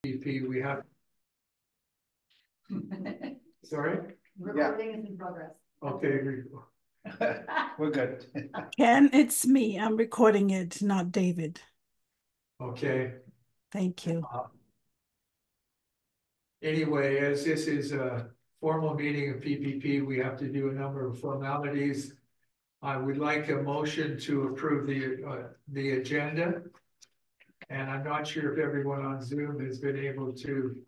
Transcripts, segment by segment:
PPP, we have. Sorry? Recording is in progress. Okay. We're good. Ken, it's me. I'm recording it, not David. Okay. Thank you. Anyway, as this is a formal meeting of PPP, we have to do a number of formalities. I would like a motion to approve the agenda. And I'm not sure if everyone on Zoom has been able to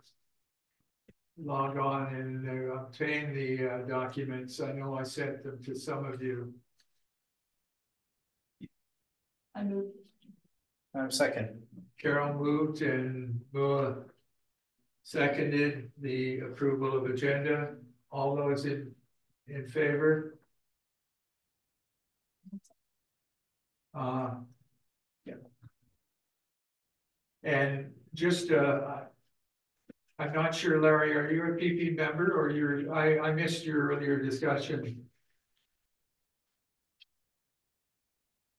log on and obtain the documents. I know I sent them to some of you. I moved. Second. Carol moved and Mua seconded the approval of agenda. All those in favor? Yeah. And just I'm not sure, Larry, are you a PP member or I missed your earlier discussion?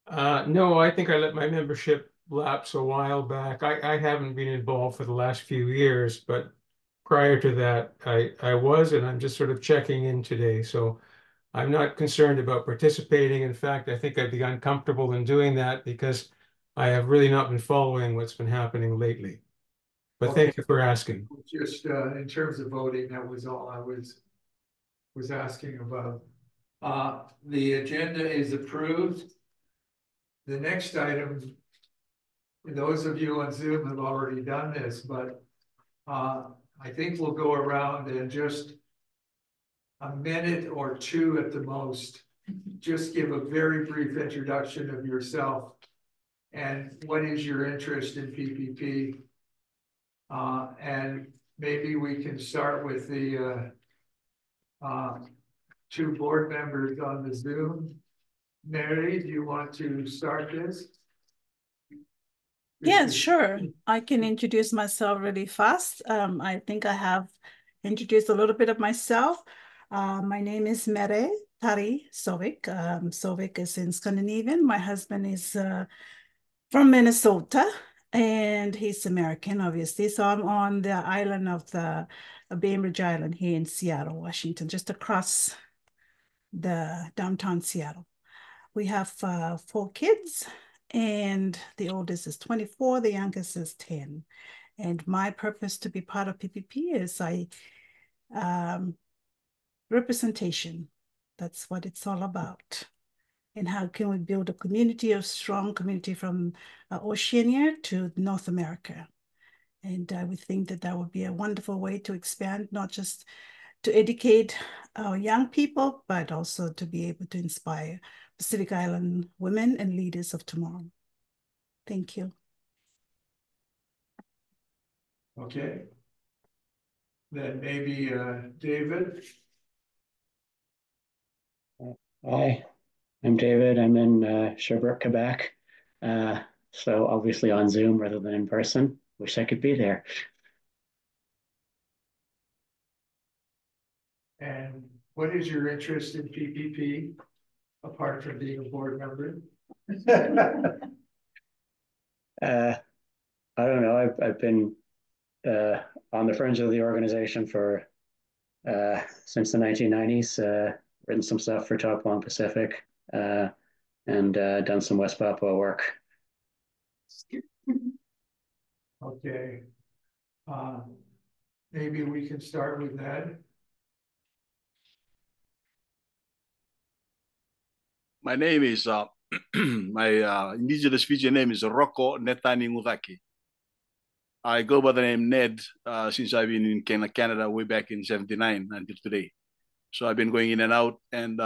No, I think I let my membership lapse a while back. I haven't been involved for the last few years, but prior to that, I was, and I'm just sort of checking in today. So I'm not concerned about participating. In fact, I think I'd be uncomfortable in doing that because I have really not been following what's been happening lately. But Okay. thank you for asking. Just in terms of voting, that was all I was asking about. The agenda is approved. The next item, those of you on Zoom have already done this, but I think we'll go around and just a minute or two at the most, just give a very brief introduction of yourself and what is your interest in PPP. And maybe we can start with the two board members on the Zoom. Mary, do you want to start this? Yes, sure. I can introduce myself really fast. I think I have introduced a little bit of myself. My name is Mere Tari Sovick. Sovick is in Scandinavian. My husband is from Minnesota, and he's American, obviously. So I'm on the island of the Bainbridge Island here in Seattle, Washington, just across the downtown Seattle. We have 4 kids, and the oldest is 24, the youngest is 10. And my purpose to be part of PPP is representation. That's what it's all about. And how can we build a community, a strong community from Oceania to North America? And we think that that would be a wonderful way to expand, not just to educate our young people, but also to be able to inspire Pacific Island women and leaders of tomorrow. Thank you. Okay. Then maybe David. Hi, I'm David. I'm in Sherbrooke, Quebec. So obviously on Zoom rather than in person. Wish I could be there. And what is your interest in PPP, apart from being a board member? I don't know. I've been on the fringe of the organization for since the 1990s. Written some stuff for Top Long Pacific, and done some West Papua work. Okay. Maybe we can start with Ned. My name is, my indigenous Fijian name is Rocco Netani Ngutaki. I go by the name Ned since I've been in Canada way back in '79 until today. So I've been going in and out, and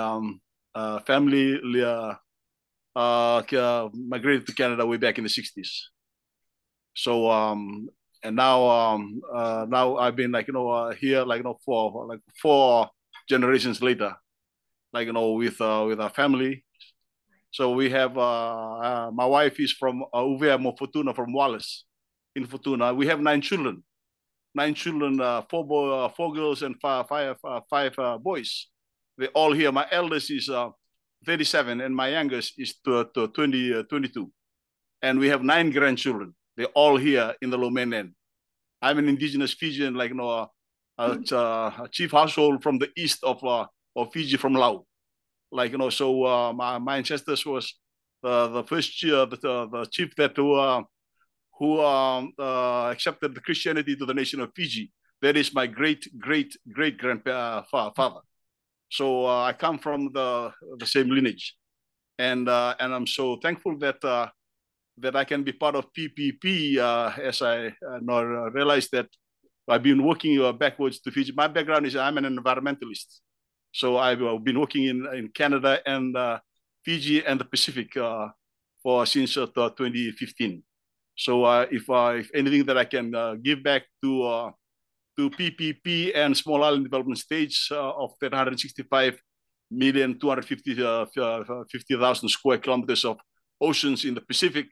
family migrated to Canada way back in the '60s. So and now now I've been here for 4 generations later, with our family. So we have my wife is from Uvea Mofutuna, from Wallace in Futuna. We have 9 children. 9 children, 4 girls and 5 boys. They all here. My eldest is 37 and my youngest is 22. And we have 9 grandchildren. They're all here in the low mainland. I'm an indigenous Fijian, like a chief household from the east of Fiji, from Laos. Like so my ancestors was the first the chief that who accepted the Christianity to the nation of Fiji. That is my great grandfather. So I come from the same lineage, and I'm so thankful that that I can be part of PPP, as I realized that I've been working backwards to Fiji. My background is I'm an environmentalist. So I've been working in Canada and Fiji and the Pacific for since 2015. So if anything that I can give back to PPP and small island development stage of 165,250,000 square kilometers of oceans in the Pacific,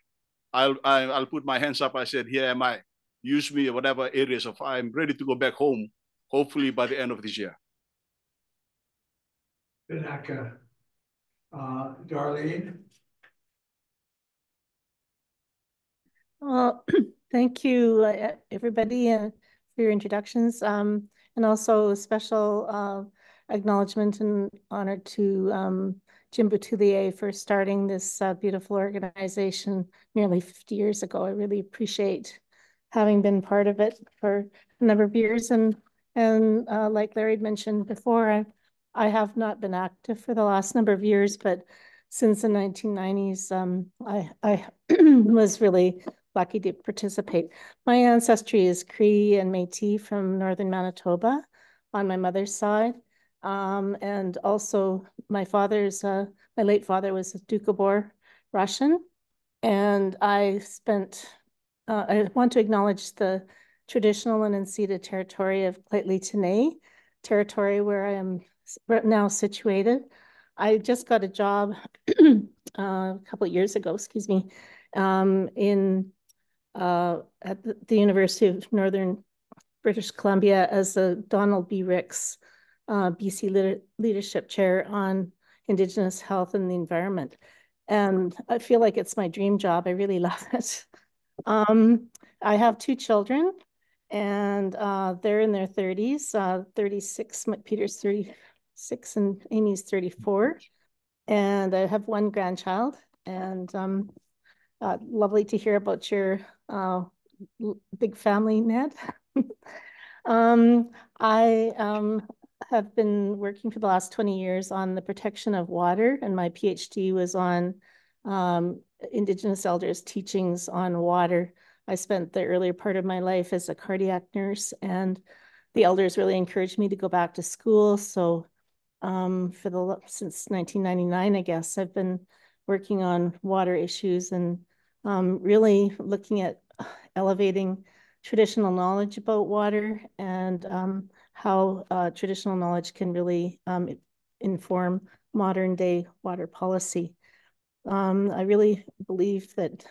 I'll put my hands up. I said, here am I. Use me, whatever areas of. I'm ready to go back home, hopefully by the end of this year. Vinaka. Darlene? Well, thank you, everybody, for your introductions, and also a special acknowledgement and honor to Jim Boutillier for starting this beautiful organization nearly 50 years ago. I really appreciate having been part of it for a number of years, and like Larry had mentioned before, I have not been active for the last number of years, but since the 1990s, I was really lucky to participate. My ancestry is Cree and Métis from northern Manitoba on my mother's side. And also my late father was a Doukhobor Russian. And I want to acknowledge the traditional and unceded territory of Lheidli territory where I am now situated. I just got a job a couple of years ago, excuse me, at the University of Northern British Columbia as the Donald B. Ricks BC Leadership Chair on Indigenous Health and the Environment. And I feel like it's my dream job. I really love it. I have two children, and they're in their 30s, 36, Peter's 36, and Amy's 34. And I have one grandchild, and lovely to hear about your big family, Ned. I have been working for the last 20 years on the protection of water, and my PhD was on Indigenous elders' teachings on water. I spent the earlier part of my life as a cardiac nurse, and the elders really encouraged me to go back to school. So since 1999, I guess, I've been working on water issues and really looking at elevating traditional knowledge about water and how traditional knowledge can really inform modern day water policy. I really believe that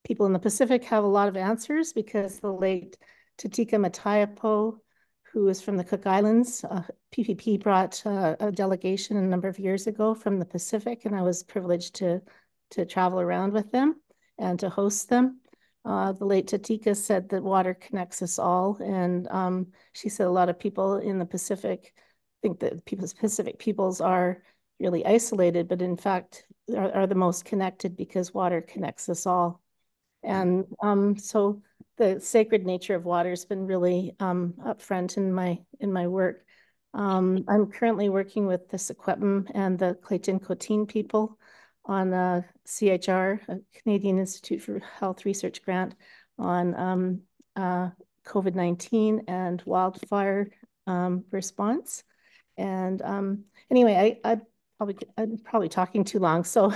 people in the Pacific have a lot of answers because the late Tatika Matayapo, who is from the Cook Islands, PPP brought a delegation a number of years ago from the Pacific, and I was privileged to travel around with them and to host them. The late Tatika said that water connects us all, and she said a lot of people in the Pacific think that Pacific peoples are really isolated, but in fact are the most connected because water connects us all. And so the sacred nature of water has been really upfront in my work. I'm currently working with the Secwepemc and the Clayton Coteen people on CHR, a Canadian Institute for Health Research grant on COVID-19 and wildfire response. And anyway, I'm probably talking too long, so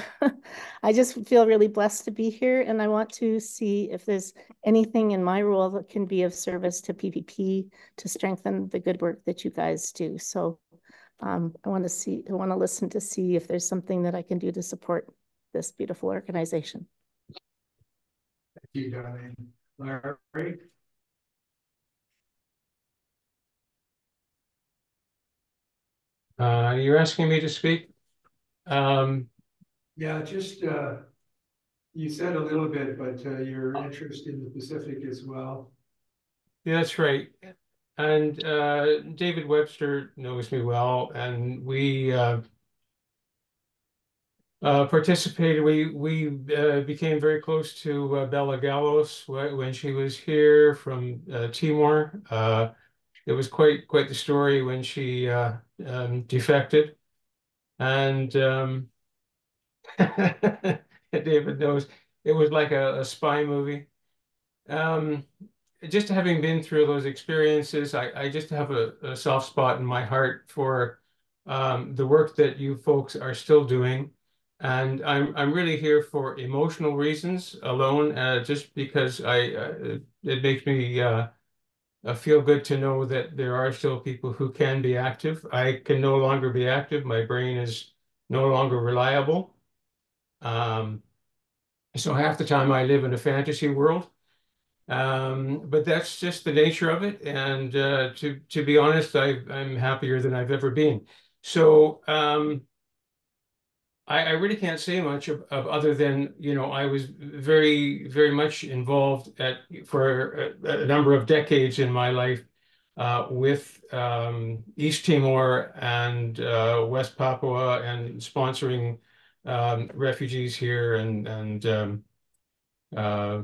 I just feel really blessed to be here, and I want to see if there's anything in my role that can be of service to PPP to strengthen the good work that you guys do. So I want to listen to see if there's something that I can do to support this beautiful organization. Thank you, Darlene. Larry? You're asking me to speak? Yeah, just you said a little bit, but your interest in the Pacific as well. that's right. And David Webster knows me well, and we participated. We became very close to Bella Gallos when she was here from Timor. It was quite the story when she defected, and David knows it was like a spy movie. Um, just having been through those experiences, I just have a soft spot in my heart for the work that you folks are still doing. And I'm really here for emotional reasons alone, just because it makes me feel good to know that there are still people who can be active. I can no longer be active. My brain is no longer reliable. Um, so half the time I live in a fantasy world. But that's just the nature of it. And to be honest, I'm happier than I've ever been. So I really can't say much of other than, I was very much involved for a number of decades in my life with East Timor and West Papua and sponsoring refugees here and uh,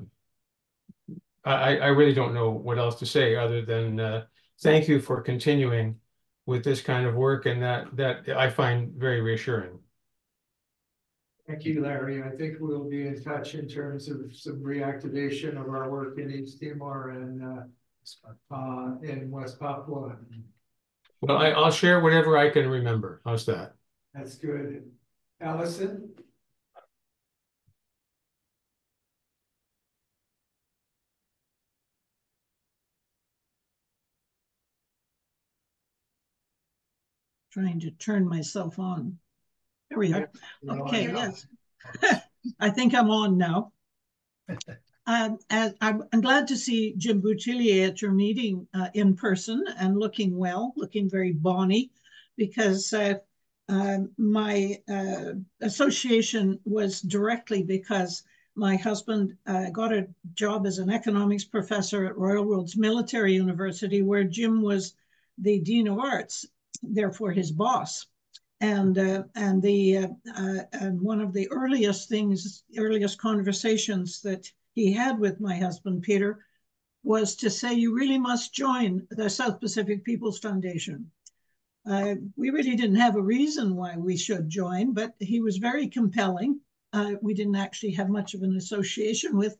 I really don't know what else to say other than thank you for continuing with this kind of work, and that I find very reassuring. Thank you, Larry. I think we'll be in touch in terms of some reactivation of our work in East Timor and in West Papua. Well, I'll share whatever I can remember. How's that? That's good. Allison? Trying to turn myself on. There we are. Okay, yes. I think I'm on now. As I'm glad to see Jim Boutillier at your meeting in person and looking well, looking very bonny, because my association was directly because my husband got a job as an economics professor at Royal Roads Military University, where Jim was the Dean of Arts, therefore his boss. And one of the earliest conversations that he had with my husband, Peter, was to say, you really must join the South Pacific People's Foundation. We really didn't have a reason why we should join, but he was very compelling. We didn't actually have much of an association with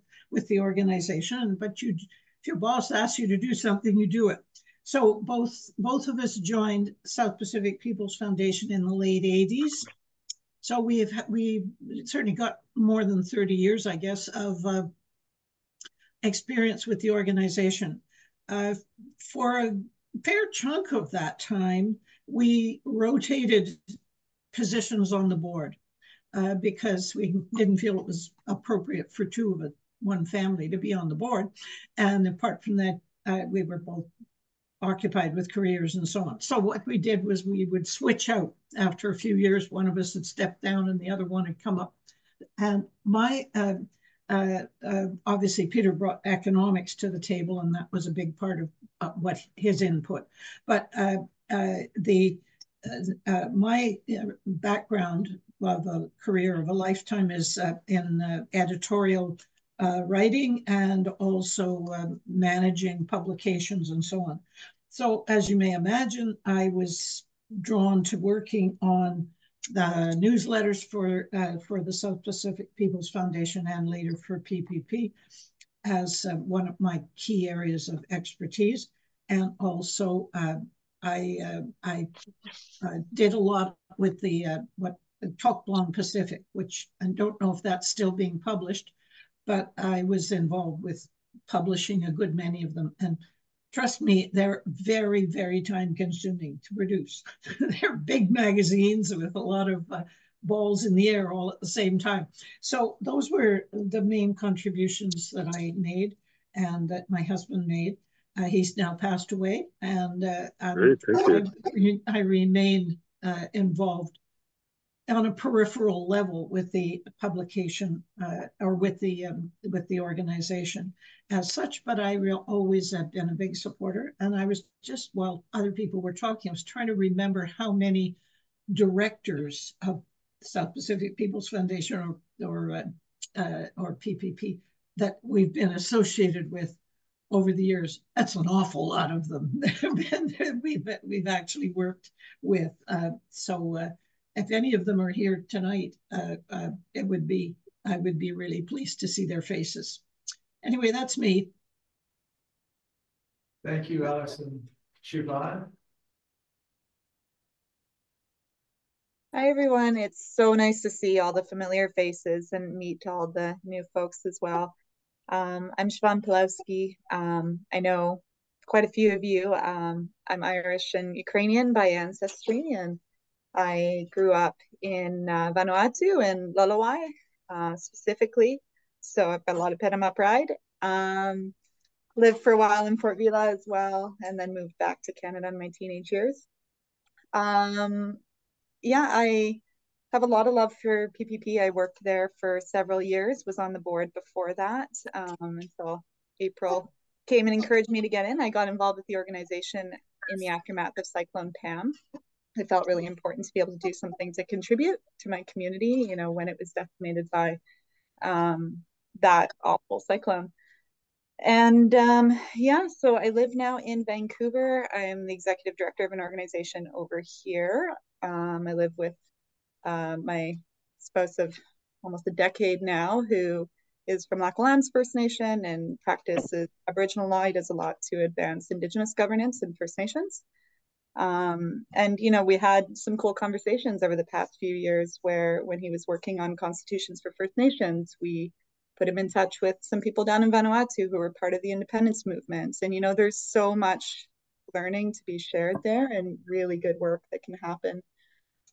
the organization, but if your boss asks you to do something, you do it. So both of us joined South Pacific People's Foundation in the late 80s. So we certainly got more than 30 years, I guess, of experience with the organization. For a fair chunk of that time, we rotated positions on the board because we didn't feel it was appropriate for one family to be on the board. And apart from that, we were both occupied with careers and so on. So what we did was we would switch out after a few years. One of us had stepped down and the other one had come up. And obviously Peter brought economics to the table, and that was a big part of what his input. But my background of a career of a lifetime is in editorial writing and also managing publications and so on. So as you may imagine, I was drawn to working on newsletters for the South Pacific People's Foundation and later for PPP as one of my key areas of expertise. And also I did a lot with the Talk Blonde Pacific, which I don't know if that's still being published, but I was involved with publishing a good many of them. And trust me, they're very, very time consuming to produce. They're big magazines with a lot of balls in the air all at the same time. So those were the main contributions that I made and that my husband made. He's now passed away, and I remain involved on a peripheral level with the publication or with the organization as such, but I always have been a big supporter. And I was just, while other people were talking, I was trying to remember how many directors of South Pacific People's Foundation or PPP that we've been associated with over the years. That's an awful lot of them we've actually worked with. If any of them are here tonight, I would be really pleased to see their faces. Anyway, that's me. Thank you, Alison. Siobhan? Hi, everyone. It's so nice to see all the familiar faces and meet all the new folks as well. I'm Siobhan Pulowski. I know quite a few of you. I'm Irish and Ukrainian by ancestry, and I grew up in Vanuatu and Lulawai specifically. So I've got a lot of Panama pride. Lived for a while in Fort Vila as well, and then moved back to Canada in my teenage years. Yeah, I have a lot of love for PPP. I worked there for several years, was on the board before that until April came and encouraged me to get in. I got involved with the organization in the aftermath of Cyclone Pam. It felt really important to be able to do something to contribute to my community, you know, when it was decimated by that awful cyclone. And yeah, so I live now in Vancouver. I am the executive director of an organization over here. I live with my spouse of almost a decade now, who is from Lackawanna First Nation and practices Aboriginal law. He does a lot to advance Indigenous governance in First Nations. And, you know, we had some cool conversations over the past few years where when he was working on constitutions for First Nations, we put him in touch with some people down in Vanuatu who were part of the independence movements. And, you know, there's so much learning to be shared there and really good work that can happen.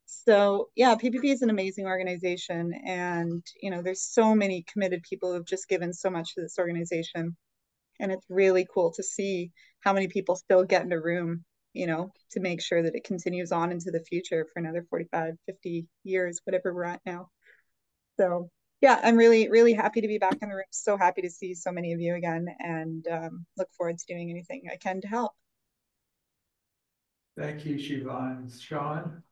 So yeah, PPP is an amazing organization, and you know, there's so many committed people who have just given so much to this organization, and it's really cool to see how many people still get in a room, you know, to make sure that it continues on into the future for another 45, 50 years, whatever we're at now. So yeah, I'm really, really happy to be back in the room. So happy to see so many of you again, and look forward to doing anything I can to help. Thank you, Siobhan. Sean?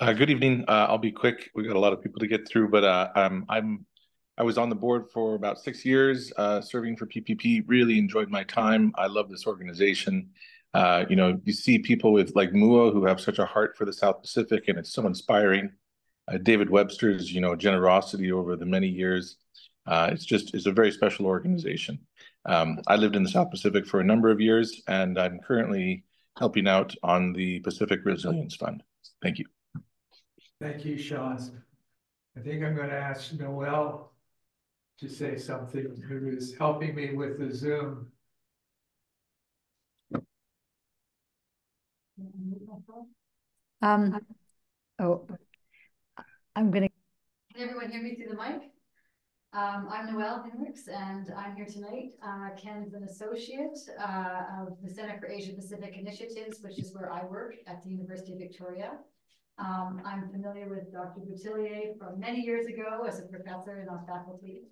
Good evening. I'll be quick. We got a lot of people to get through, but I was on the board for about 6 years, serving for PPP. Really enjoyed my time. I love this organization. You know, you see people with like Mua who have such a heart for the South Pacific, and it's so inspiring. David Webster's, you know, generosity over the many years. It's a very special organization. I lived in the South Pacific for a number of years, and I'm currently helping out on the Pacific Resilience Fund. Thank you. Thank you, Sean. I think I'm going to ask Noelle to say something, who is helping me with the Zoom. I'm gonna. Can everyone hear me through the mic? I'm Noelle Henricks, and I'm here tonight. Ken's an associate of the Center for Asia Pacific Initiatives, which is where I work at the University of Victoria. I'm familiar with Dr. Boutillier from many years ago as a professor and on faculty,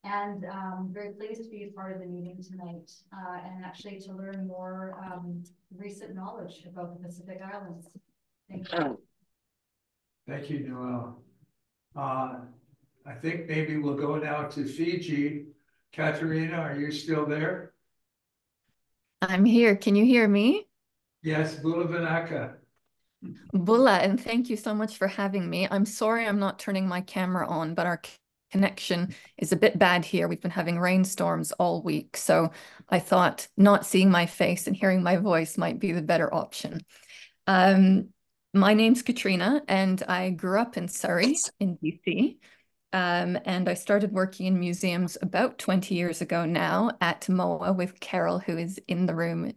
and very pleased to be a part of the meeting tonight and actually to learn more recent knowledge about the Pacific Islands. Thank you. Thank you, Noelle. I think maybe we'll go now to Fiji. Katerina, are you still there? I'm here. Can you hear me? Yes, Bula Vinaka. Bula, and thank you so much for having me. I'm sorry I'm not turning my camera on, but our connection is a bit bad here. We've been having rainstorms all week, so I thought not seeing my face and hearing my voice might be the better option. My name's Katrina, and I grew up in Surrey in BC. And I started working in museums about 20 years ago now at MOA with Carol, who is in the room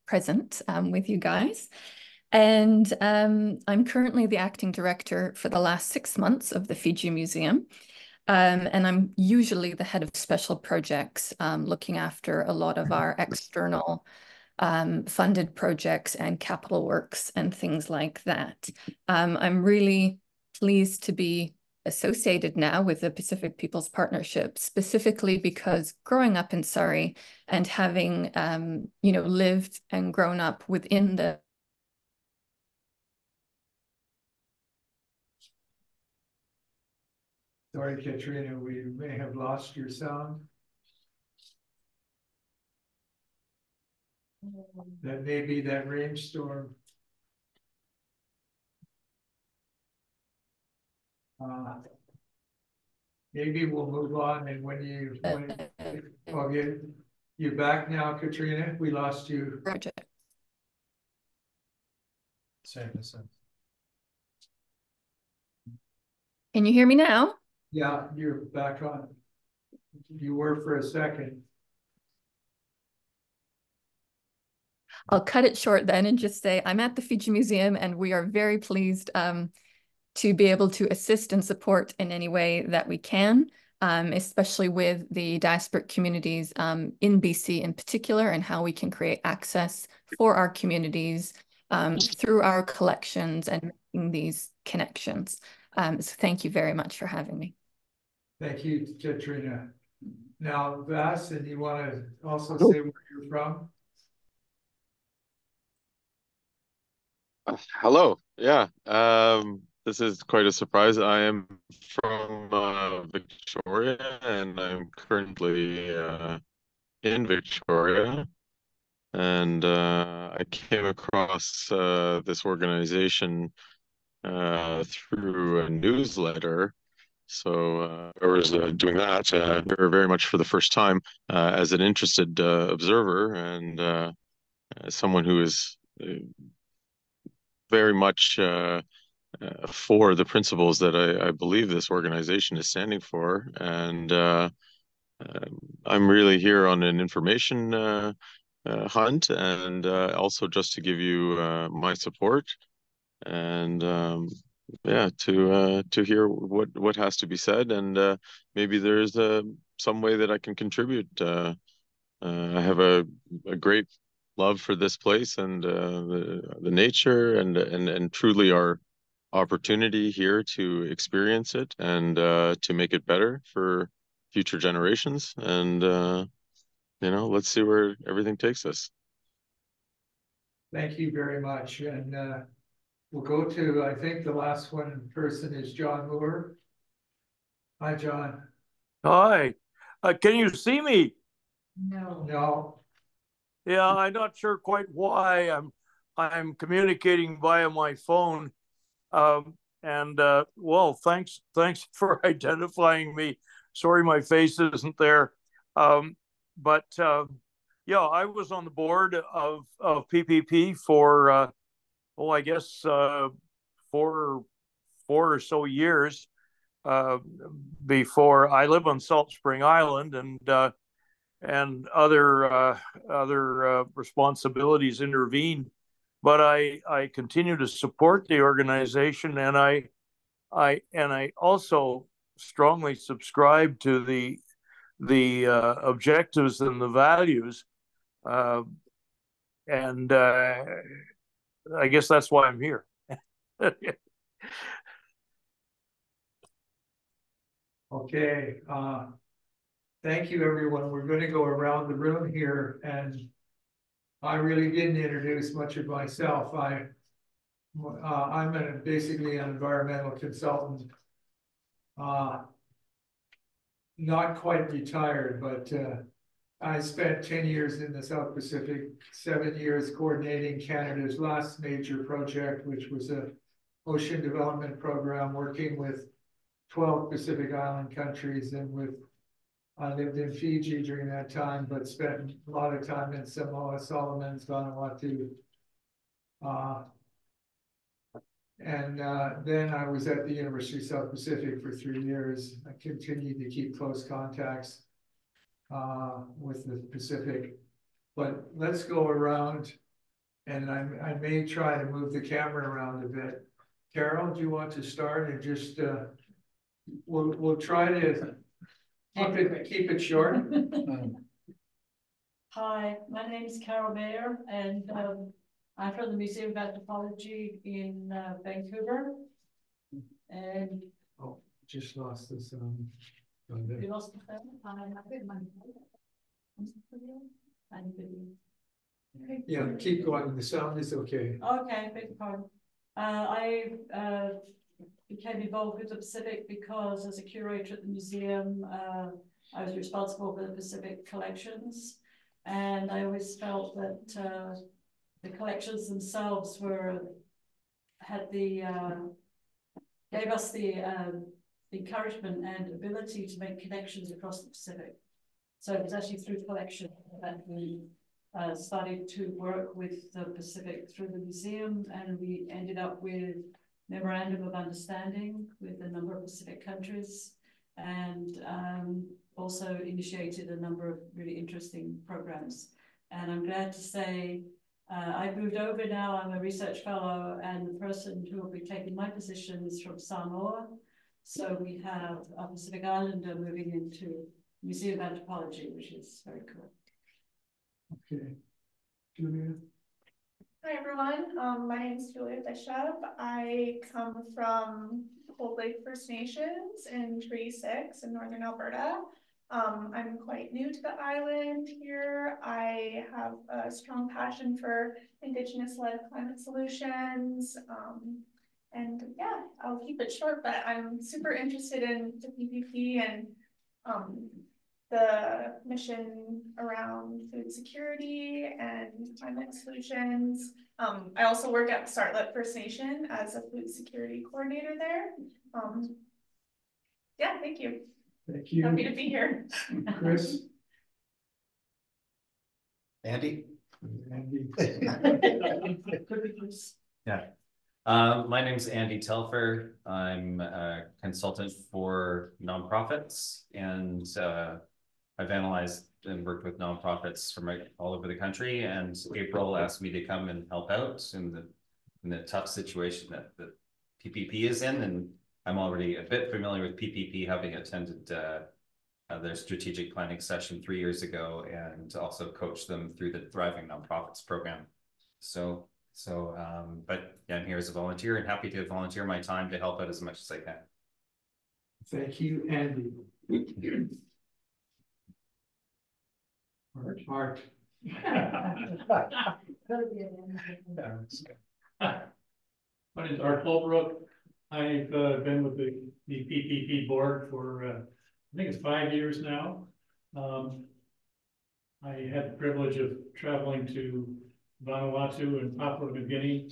present with you guys. And I'm currently the acting director for the last 6 months of the Fiji Museum. And I'm usually the head of special projects, looking after a lot of our external funded projects and capital works and things like that. I'm really pleased to be associated now with the Pacific Peoples Partnership, specifically because growing up in Surrey and having, lived and grown up within the Sorry, Katrina, we may have lost your sound. That may be that rainstorm. Maybe we'll move on, and you're back now, Katrina. We lost you. project. Same. Can you hear me now? Yeah, you're back on. You were for a second. I'll cut it short then and just say I'm at the Fiji Museum, and we are very pleased to be able to assist and support in any way that we can, especially with the diasporic communities in BC in particular, and how we can create access for our communities through our collections and making these connections. So thank you very much for having me. Thank you, Katrina. Now, Vas, and you want to also say where you're from? Hello. Yeah. This is quite a surprise. I am from Victoria, and I'm currently in Victoria. And I came across this organization through a newsletter. So I was doing that very much for the first time as an interested observer, and as someone who is very much for the principles that I believe this organization is standing for. And I'm really here on an information hunt, and also just to give you my support, and yeah, to hear what has to be said, and maybe there's some way that I can contribute. I have a great love for this place, and the nature, and truly our opportunity here to experience it, and to make it better for future generations. And let's see where everything takes us. Thank you very much. And we'll go to, I think the last one in person is John Moore. Hi, John. Hi. Can you see me? No. Yeah, I'm not sure quite why I'm communicating via my phone. Well, thanks for identifying me. Sorry, my face isn't there. Yeah, I was on the board of PPP for I guess 4 or so years before. I live on Salt Spring Island, and other responsibilities intervened. But I continue to support the organization, and I also strongly subscribe to the objectives and the values, and I guess that's why I'm here. Okay. Thank you, everyone. We're going to go around the room here, and I really didn't introduce much of myself. I'm basically an environmental consultant. Not quite retired, but I spent 10 years in the South Pacific, 7 years coordinating Canada's last major project, which was a ocean development program working with 12 Pacific Island countries, and I lived in Fiji during that time, but spent a lot of time in Samoa, Solomons, Vanuatu. Then I was at the University of South Pacific for 3 years. I continued to keep close contacts with the Pacific. But let's go around, and I may try to move the camera around a bit. Carol, do you want to start, and just we'll try to keep it short. Hi, my name is Carol Mayer, and I'm from the Museum of Anthropology in Vancouver. And Oh, just lost this, you lost the phone? yeah, keep going, the sound is okay. Okay, beg your pardon. I became involved with the Pacific because as a curator at the museum, I was responsible for the Pacific collections. And I always felt that the collections themselves gave us the encouragement and ability to make connections across the Pacific. So it was actually through collection that we started to work with the Pacific through the museum, and we ended up with memorandum of understanding with a number of Pacific countries, and also initiated a number of really interesting programs. And I'm glad to say I've moved over now. I'm a research fellow, and the person who will be taking my position is from Samoa. So we have a Pacific Islander moving into Museum of Anthropology, which is very cool. Okay, Julia. Hi everyone, my name is Julia Bishop. I come from Cold Lake First Nations in Treaty 6 in Northern Alberta. I'm quite new to the island here. I have a strong passion for Indigenous-led climate solutions. And yeah, I'll keep it short, but I'm super interested in the PPP and the mission around food security and climate solutions. I also work at Startlet First Nation as a food security coordinator there. Yeah, thank you. Thank you. Happy to be here. Chris? Andy? Andy. Yeah. My name's Andy Telfer. I'm a consultant for nonprofits, and I've analyzed and worked with nonprofits from all over the country. And April asked me to come and help out in the tough situation that the PPP is in. And I'm already a bit familiar with PPP, having attended their strategic planning session 3 years ago, and also coached them through the Thriving Nonprofits program. But yeah, I'm here as a volunteer and happy to volunteer my time to help out as much as I can. Thank you, Andy. Art. My name is Art Holbrook. I've been with the PPP board for I think it's 5 years now. I had the privilege of traveling to Vanuatu and Papua New Guinea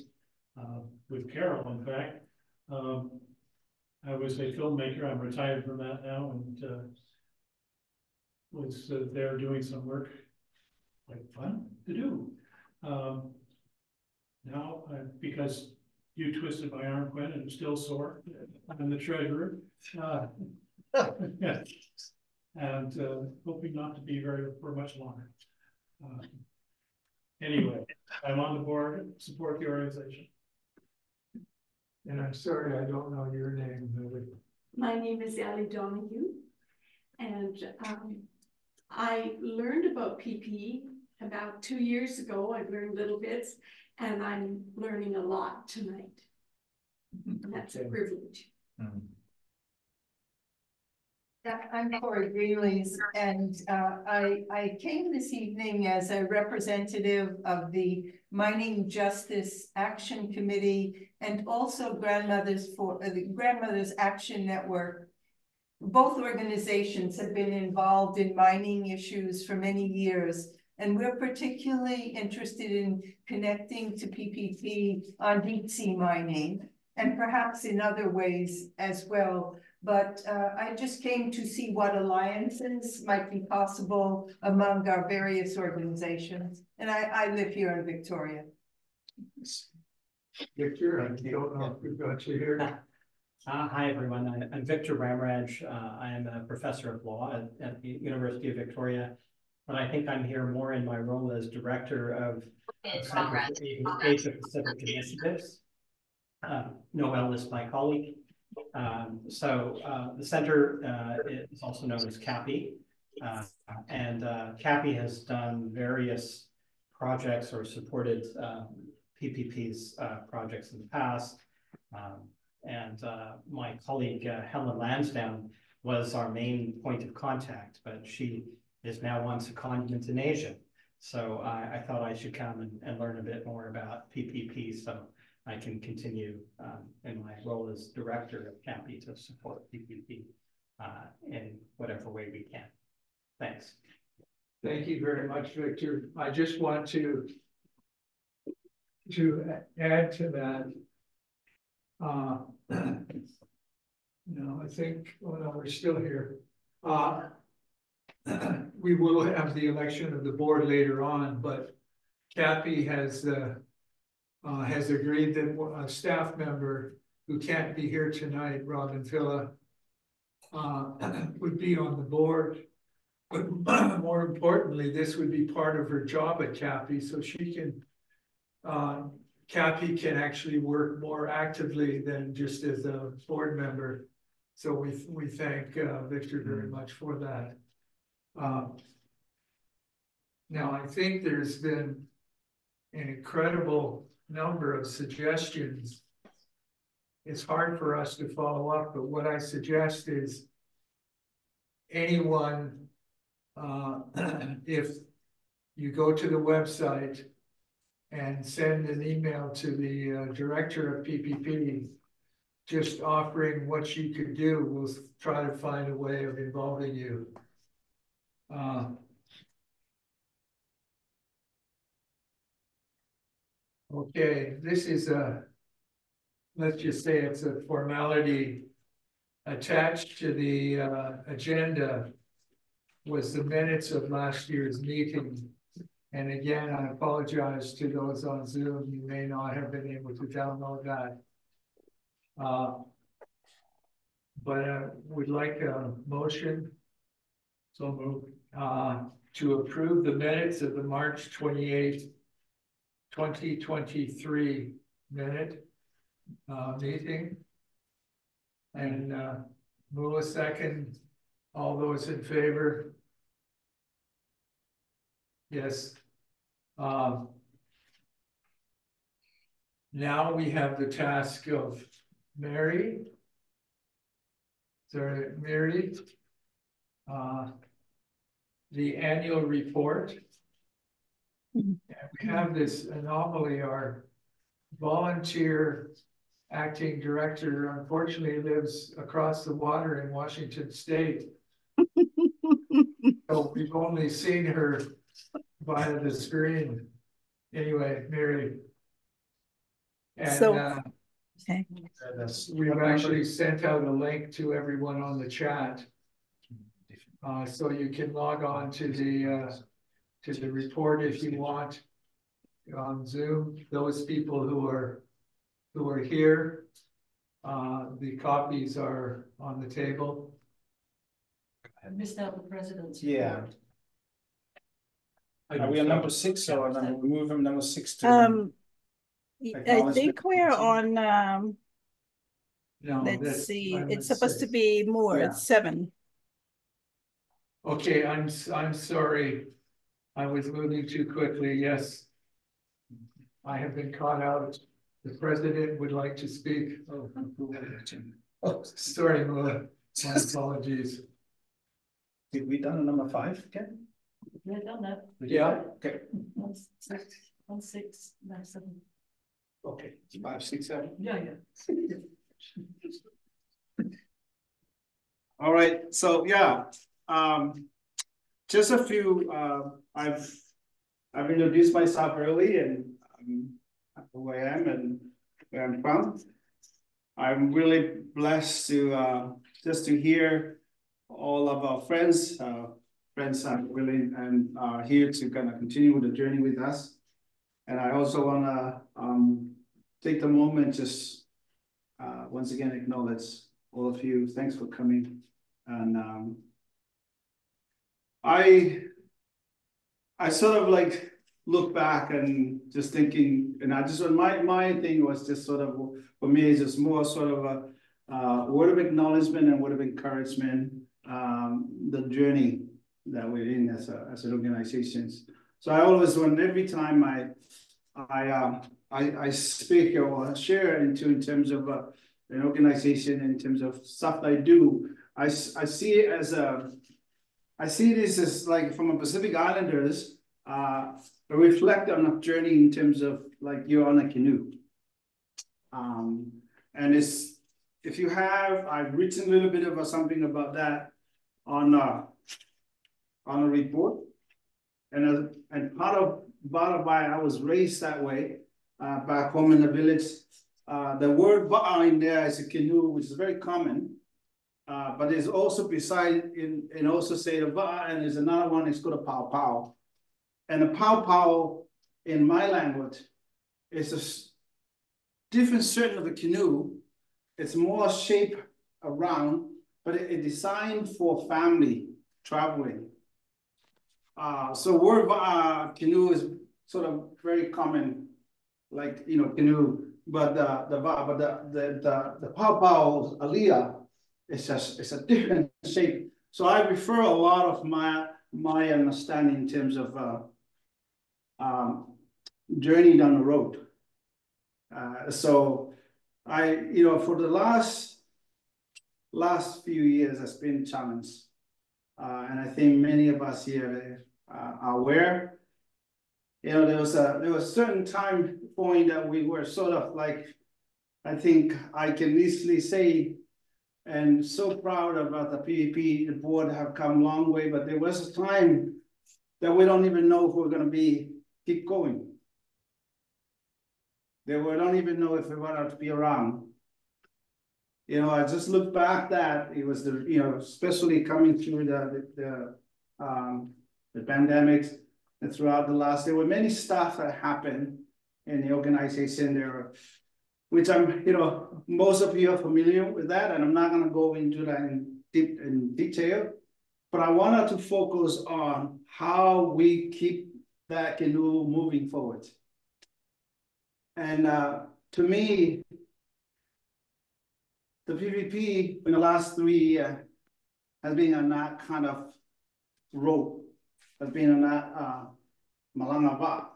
with Carol, in fact. I was a filmmaker. I'm retired from that now, and was there doing some work, like fun to do. Now, because you twisted my arm, Quinn, and it's still sore, I'm the treasurer. And hoping not to be for much longer. Anyway, I'm on the board, support the organization. And I'm sorry, I don't know your name, Lily. My name is Ellie Donahue, and I learned about PPE about 2 years ago. I've learned little bits, and I'm learning a lot tonight. And that's a privilege. I'm Corey Greenlees, and I came this evening as a representative of the Mining Justice Action Committee and also Grandmothers for the Grandmothers Action Network. Both organizations have been involved in mining issues for many years, and we're particularly interested in connecting to PPP on deep sea mining and perhaps in other ways as well. But I just came to see what alliances might be possible among our various organizations. And I live here in Victoria. Victor, I don't know if we've got you here. Hi, everyone. I'm Victor Ramraj. I am a professor of law at the University of Victoria, but I think I'm here more in my role as director of the Center for Asia Pacific Initiatives. Noel is my colleague. The center is also known as CAPI, and CAPI has done various projects or supported PPP's projects in the past. And my colleague Helen Lansdowne was our main point of contact, but she is now on secondment in Asia. So I thought I should come and learn a bit more about PPP so I can continue in my role as director of CAMPI to support PPP in whatever way we can. Thanks. Thank you very much, Victor. I just want to add to that. No, I think, oh no, we're still here. We will have the election of the board later on, but Kathy has agreed that a staff member who can't be here tonight, Robin Villa, would be on the board. But more importantly, this would be part of her job at Kathy, so she can, Kathy can actually work more actively than just as a board member. So we thank Victor very much for that. Now, I think there's been an incredible number of suggestions. It's hard for us to follow up, but what I suggest is anyone, if you go to the website and send an email to the director of PPP, just offering what she could do, we'll try to find a way of involving you. Okay, this is let's just say it's a formality attached to the agenda was the minutes of last year's meeting. And again, I apologize to those on Zoom. You may not have been able to download that. But I would like a motion. So moved. To approve the minutes of the March 28th, 2023 minute meeting. And move a second. All those in favor? Yes. Now we have the task of Mary. Sorry, Mary. The annual report. And we have this anomaly. Our volunteer acting director unfortunately lives across the water in Washington State. So we've only seen her via the screen. Anyway, Mary. And okay. We've actually sent out a link to everyone on the chat. So you can log on to the report if you want on Zoom. Those people who are here, the copies are on the table. I missed out the president's. Yeah. Are we on number 6 or number, we move from number 6 to? I think we're on, No, let's see, I'm it's at supposed to 6. be more, Yeah. it's 7. Okay, I'm sorry. I was moving too quickly. Yes. I have been caught out. The president would like to speak. Oh, sorry, Mula. My apologies. Did we done a number 5 again? Yeah, done that. Yeah. Okay. 1, 6, 7. Okay. 5, 6, 7. Yeah. All right. So yeah, just a few. I've introduced myself early and who I am and where I'm from. I'm really blessed to just to hear all of our friends. Friends are willing and are here to kind of continue the journey with us. And I also want to take the moment just once again acknowledge all of you. Thanks for coming. And I sort of like look back and just thinking, and I just my thing was just sort of for me it's just more sort of a word of acknowledgement and word of encouragement. The journey that we're in as an organization. So I always want every time I speak or share in terms of an organization in terms of stuff I do. I see it as I see this as like from a Pacific Islanders, reflect on a journey in terms of like you're on a canoe. And it's, if you have, I've written a little bit of something about that on a report. And part of why I was raised that way, back home in the village, the word ba'a in there is a canoe, which is very common. But there's also beside and also say the ba'a, and there's another one, it's called a pau pau. And a pau pau in my language is a different certain of a canoe. It's more shaped around, but it's designed for family traveling. So word canoe is sort of very common, like, you know, canoe, but the pau pau aliyah, it's a different shape. So I refer a lot of my understanding in terms of journey down the road. So you know, for the last few years, it's been a challenge. And I think many of us here are aware. You know, there was a certain time point that we were sort of like, I think I can easily say, and so proud about the PVP, the board have come a long way, but there was a time that we don't even know if we're going to keep going. That we don't even know if we're going to be around. You know, I just look back that it was the, you know, especially coming through the pandemics and throughout the last, there were many stuff that happened in the organization there, which I'm, you know, most of you are familiar with that, and I'm not going to go into that in detail, but I wanted to focus on how we keep that canoe moving forward. And to me, the PVP in the last 3 years has been on that kind of road, has been on that Malangaba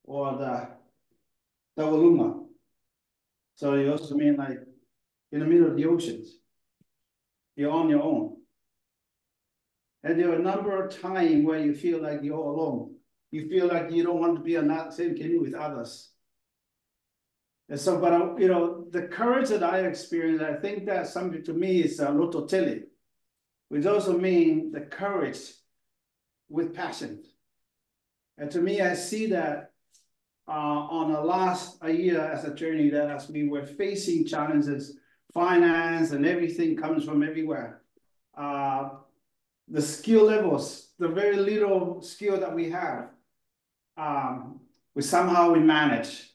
or the Tawaluma. So you also mean like in the middle of the oceans, you're on your own. And there are a number of times where you feel like you're alone. You feel like you don't want to be on that same canoe with others. And so, but you know, the courage that I experienced, I think that something to me is lototele, which also means the courage with passion. And to me, I see that on the last year as a journey, that as we were facing challenges, finance and everything comes from everywhere. The skill levels, the very little skill that we have, we manage.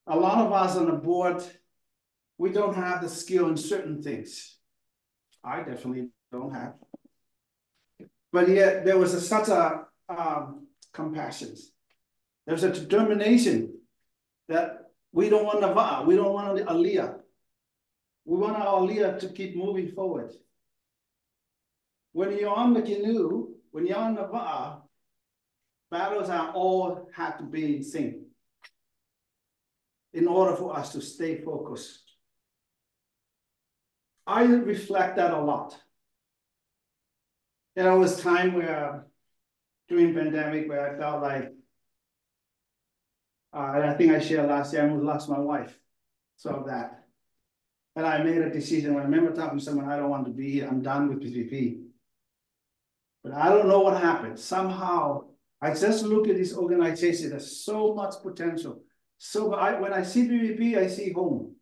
A lot of us on the board, we don't have the skill in certain things. I definitely don't have. But yet there was such a compassion. There's a determination that we don't want Nava, we don't want Aliyah. We want our Aliyah to keep moving forward. When you're on the canoe, when you're on Nava, battles are all had to be in sync in order for us to stay focused. I reflect that a lot. There was time where, during pandemic, where I felt like, and I think I shared last year, I almost lost my wife. So that. And I made a decision. When I remember talking to someone, I don't want to be here. I'm done with PVP. But I don't know what happened. Somehow, I just look at this organization. There's so much potential. So when I see PVP, I see home.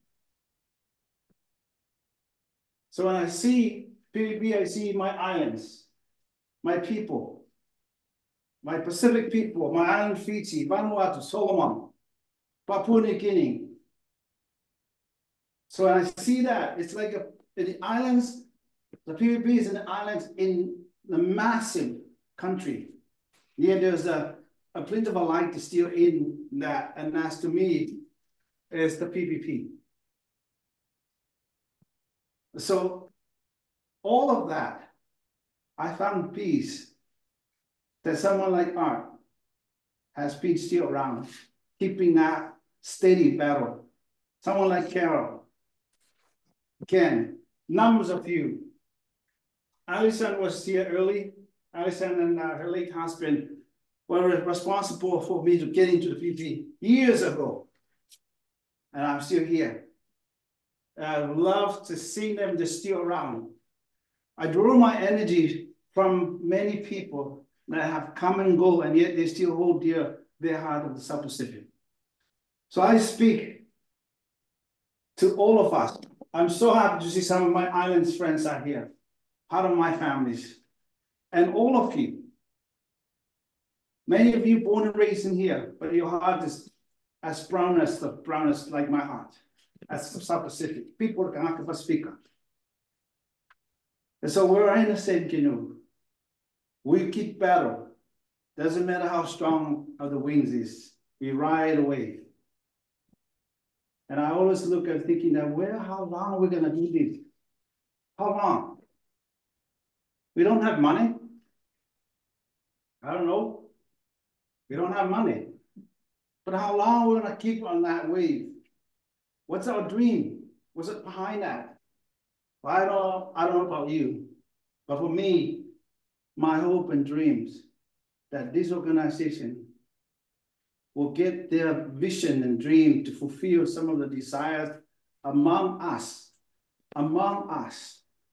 So when I see PVP, I see my islands, my people, my Pacific people, my island Fiji, Vanuatu, Solomon, Papua New Guinea. So when I see that, it's like in the islands, the PVP is in the islands in the massive country. Yeah, there's a glint of a light to steal in that, and that's to me is the PVP. So all of that, I found peace that someone like Art has been still around, keeping that steady battle. Someone like Carol, Ken, numbers of you. Alison was here early. Alison and her late husband were responsible for me to get into the PP years ago. And I'm still here. I love to see them, they're still around. I draw my energy from many people that have come and go, and yet they still hold dear their heart of the South Pacific. So I speak to all of us. I'm so happy to see some of my islands friends are here, part of my families, and all of you. Many of you born and raised in here, but your heart is as brown as like my heart, as the South Pacific. People can Pacifica. And so we're in the same canoe. We keep battle. Doesn't matter how strong of the winds is. We ride away. And I always look at thinking that how long are we gonna do this? How long? We don't have money. I don't know. We don't have money. But how long are we gonna keep on that wave? What's our dream? What's it behind that? Well, I don't know about you, but for me, my hope and dreams that this organization will get their vision and dream to fulfill some of the desires among us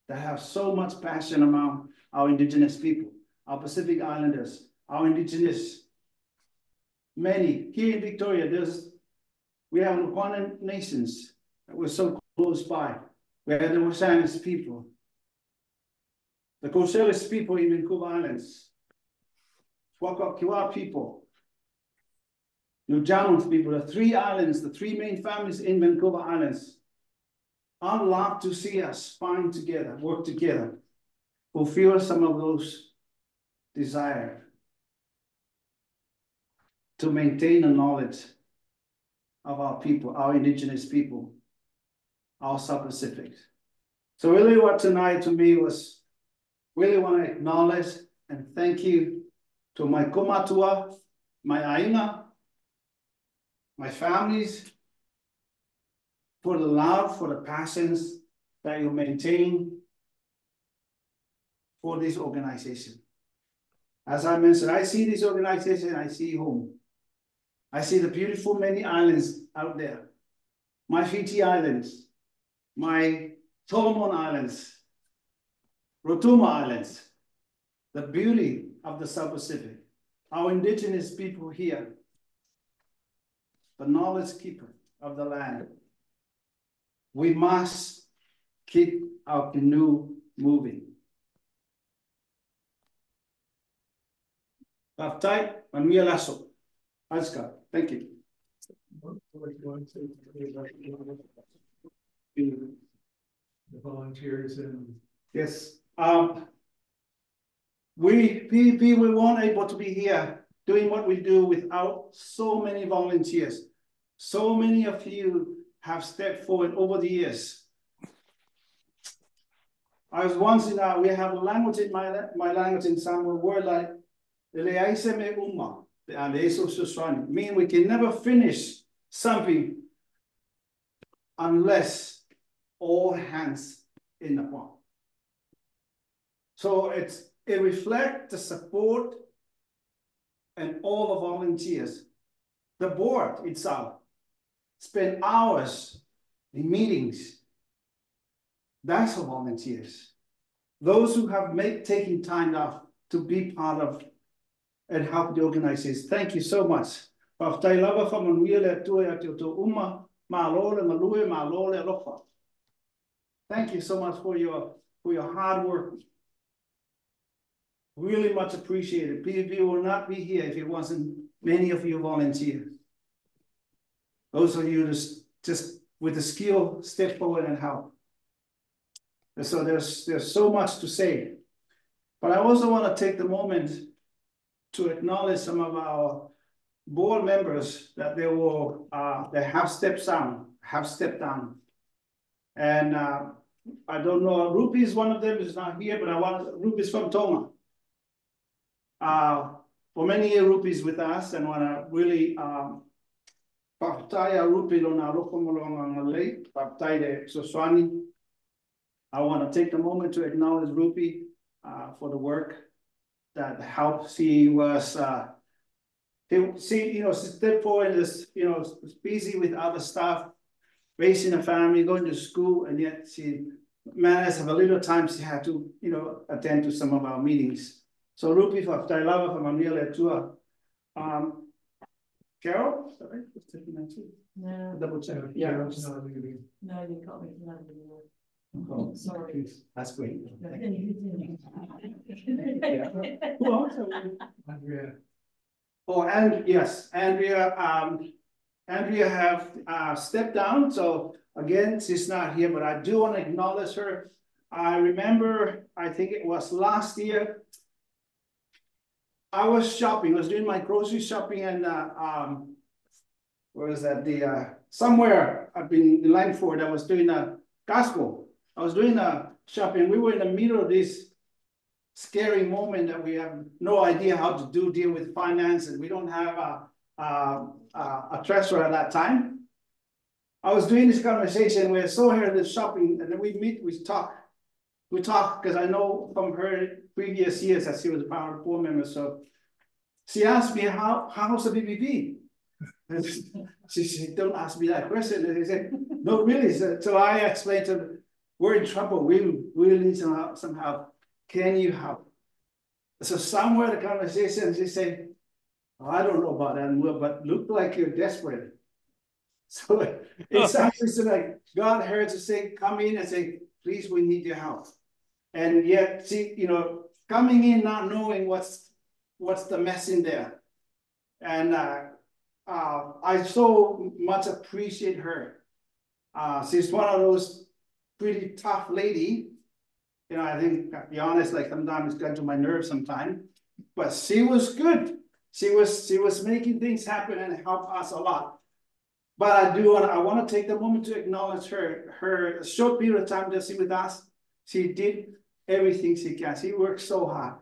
that have so much passion among our indigenous people, our Pacific Islanders, our indigenous, many. Here in Victoria, we have Lukwanan nations that were so close by. We have the Oceanus people, the Coachella people in Vancouver Islands, Swakopkiwa people, New Jamont people, the three islands, the three main families in Vancouver Islands, are loved to see us find together, work together, fulfill some of those desires to maintain the knowledge of our people, our indigenous people, our South Pacific. So really what tonight to me was, really want to acknowledge and thank you to my komatua, my aina, my families, for the love, for the passions that you maintain for this organization. As I mentioned, I see this organization, I see home. I see the beautiful many islands out there. My Fiji Islands, my Solomon Islands, Rotuma Islands, the beauty of the South Pacific, our indigenous people here, the knowledge keeper of the land. We must keep our canoe moving. Baptai, Manuel Lasso. Aska, thank you. The volunteers and yes, we weren't able to be here doing what we do without so many volunteers. So many of you have stepped forward over the years. I was once in we have a language in my language in Samoan word like mean we can never finish something unless all hands in the pond. So it reflects the support and all the volunteers. The board itself spent hours in meetings. That's for volunteers. Those who have taken time off to be part of and help the organization. Thank you so much. Thank you so much for your hard work. Really much appreciated. PVP will not be here if it wasn't many of you volunteers. Those of you just with the skill, step forward and help. And so there's so much to say. But I also want to take the moment to acknowledge some of our board members that they have stepped down. And I don't know, Rupi is one of them, is not here, but Rupi is from Tonga. For many years, Rupi is with us, and want to really Papataya Rupi lona loko molonga ngalei, Papataya de Soswani, I want to take a moment to acknowledge Rupi for the work that helped. She was, she stepped forward and is, was busy with other stuff, raising a family, going to school, and yet she managed to have a little time. She had to, attend to some of our meetings. So Rupi for Tailava from Amelia Tua. Carol, sorry, just taking that too. No. Double check. No, Yeah. no, you can't make that anymore. Oh, sorry. That's great. Yeah. Who else? Andrea. Oh, and yes, Andrea. Andrea have stepped down, so again, she's not here, but I do want to acknowledge her. I remember, I think it was last year, I was shopping, I was doing my grocery shopping, and where was that? Somewhere I've been in line for it. I was doing a Costco. I was doing a shopping. We were in the middle of this scary moment that we have no idea how to deal with finance, and we don't have a treasurer at that time. I was doing this conversation. We saw her in the shopping, and then we talk because I know from her previous years that she was a power board member. So she asked me, how's the BBB? She said, don't ask me that question. And I said, no, really. So I explained to her, we're in trouble. We need some help. Can you help? So somewhere in the conversation, she said, oh, I don't know about that, but look like you're desperate. So it sounds like God heard to say, come in and say, please, we need your help. And yet, see, coming in not knowing what's the mess in there. And I so much appreciate her. She's one of those pretty tough lady. I think, to be honest, like sometimes it's got to my nerves sometimes, but she was good. She was making things happen and help us a lot. But I want to take the moment to acknowledge her short period of time that she with us. She did everything she can. She worked so hard,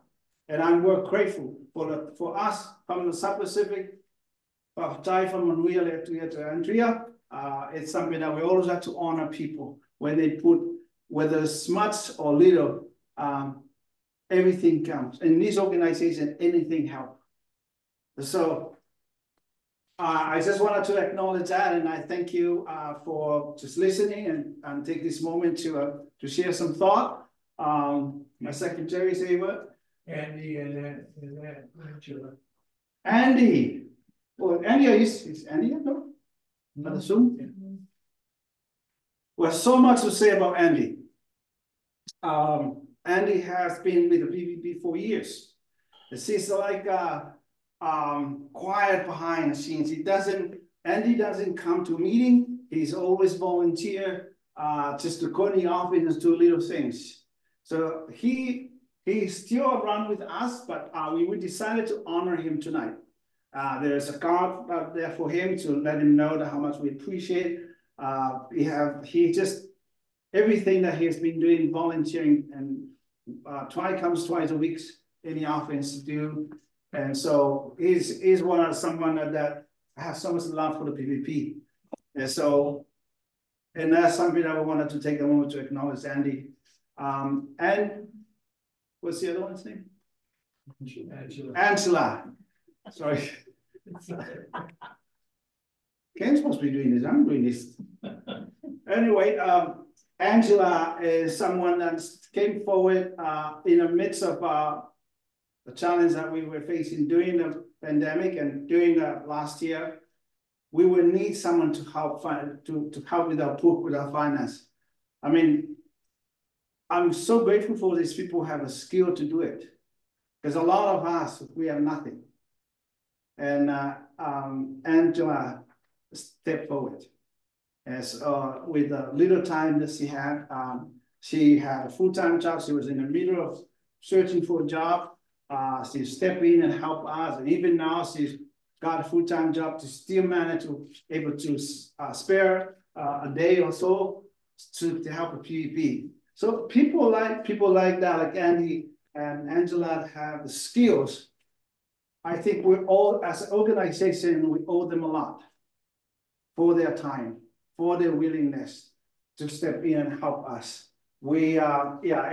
and I'm grateful for us from the South Pacific, Thai from Manuia to Andrea. It's something that we always have to honor people when they put, whether it's much or little, everything counts. In this organization, anything helps. So I just wanted to acknowledge that, and I thank you for just listening and take this moment to share some thought. My secretary say what? Andy and Angela. Andy. Well, Andy, is Andy here? No? On the Zoom? Yeah. Well, so much to say about Andy. Andy has been with the PPP for years. She's like quiet behind the scenes. Andy doesn't come to meeting. He's always volunteer just to go in the office and do little things. So he's still around with us, but we decided to honor him tonight. There's a card out there for him to let him know how much we appreciate. He just everything that he's been doing, volunteering, and comes twice a week in the office to do. And so he's someone that has so much love for the PPP. And that's something that we wanted to take a moment to acknowledge Andy. And what's the other one's name? Angela. Sorry. Ken's supposed to be doing this. I'm doing this. Anyway, Angela is someone that came forward in the midst of the challenge that we were facing during the pandemic and during the last year. We will need someone to help to help with our finance. I mean, I'm so grateful for these people who have a skill to do it, because a lot of us, we have nothing. And Angela stepped forward as with the little time that she had a full-time job. She was in the middle of searching for a job. She stepped in and helped us, and even now she's got a full-time job to still manage to able to spare a day or so to help the PPP. So people like that, like Andy and Angela, have the skills. I think we're all, as an organization, we owe them a lot for their time, for their willingness to step in and help us yeah,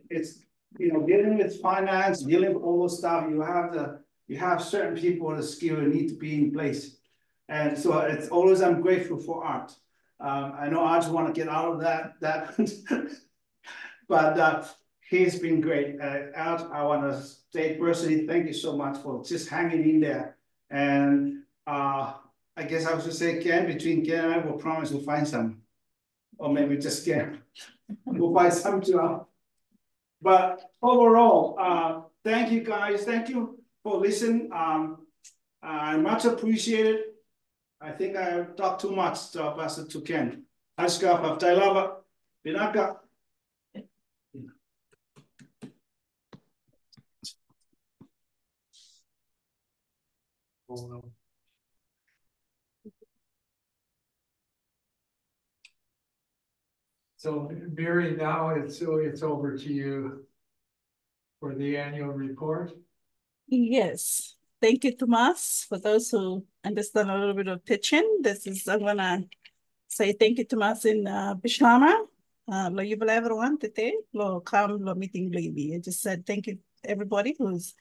it's dealing with finance, dealing with all those stuff. You have certain people with the skill that need to be in place, and so it's always I'm grateful for Art. I know I just want to get out of that but he's been great. Art, I want to say personally, thank you so much for just hanging in there. And I guess I was to say, Ken, between Ken and I, we'll promise we'll find some, or maybe just Ken. We'll find some too. But overall, thank you guys. Thank you for listening. I much appreciate it. I think I talked too much, so I'll pass it to Ken. Aska, Paftailava, Binaka. So Mary, now it's over to you for the annual report. Yes. Thank you, Tomas. For those who understand a little bit of pitching, I'm gonna say thank you, Tomas, in Bishlama. Lo yubala everyone today, lo come lo meeting baby. I just said thank you everybody who's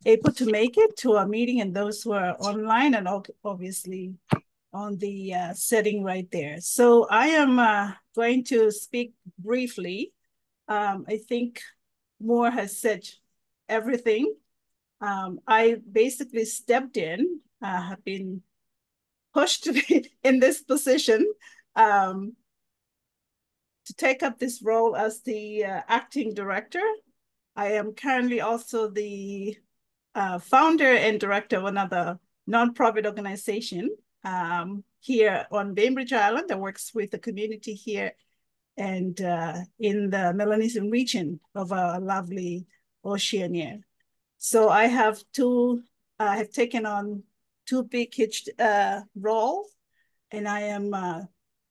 able to make it to our meeting and those who are online and obviously on the setting right there. So I am going to speak briefly. I think Moore has said everything. I basically stepped in, have been pushed to be in this position to take up this role as the acting director. I am currently also the founder and director of another nonprofit organization here on Bainbridge Island that works with the community here and in the Melanesian region of our lovely Oceania. So I have taken on two big roles, and I am,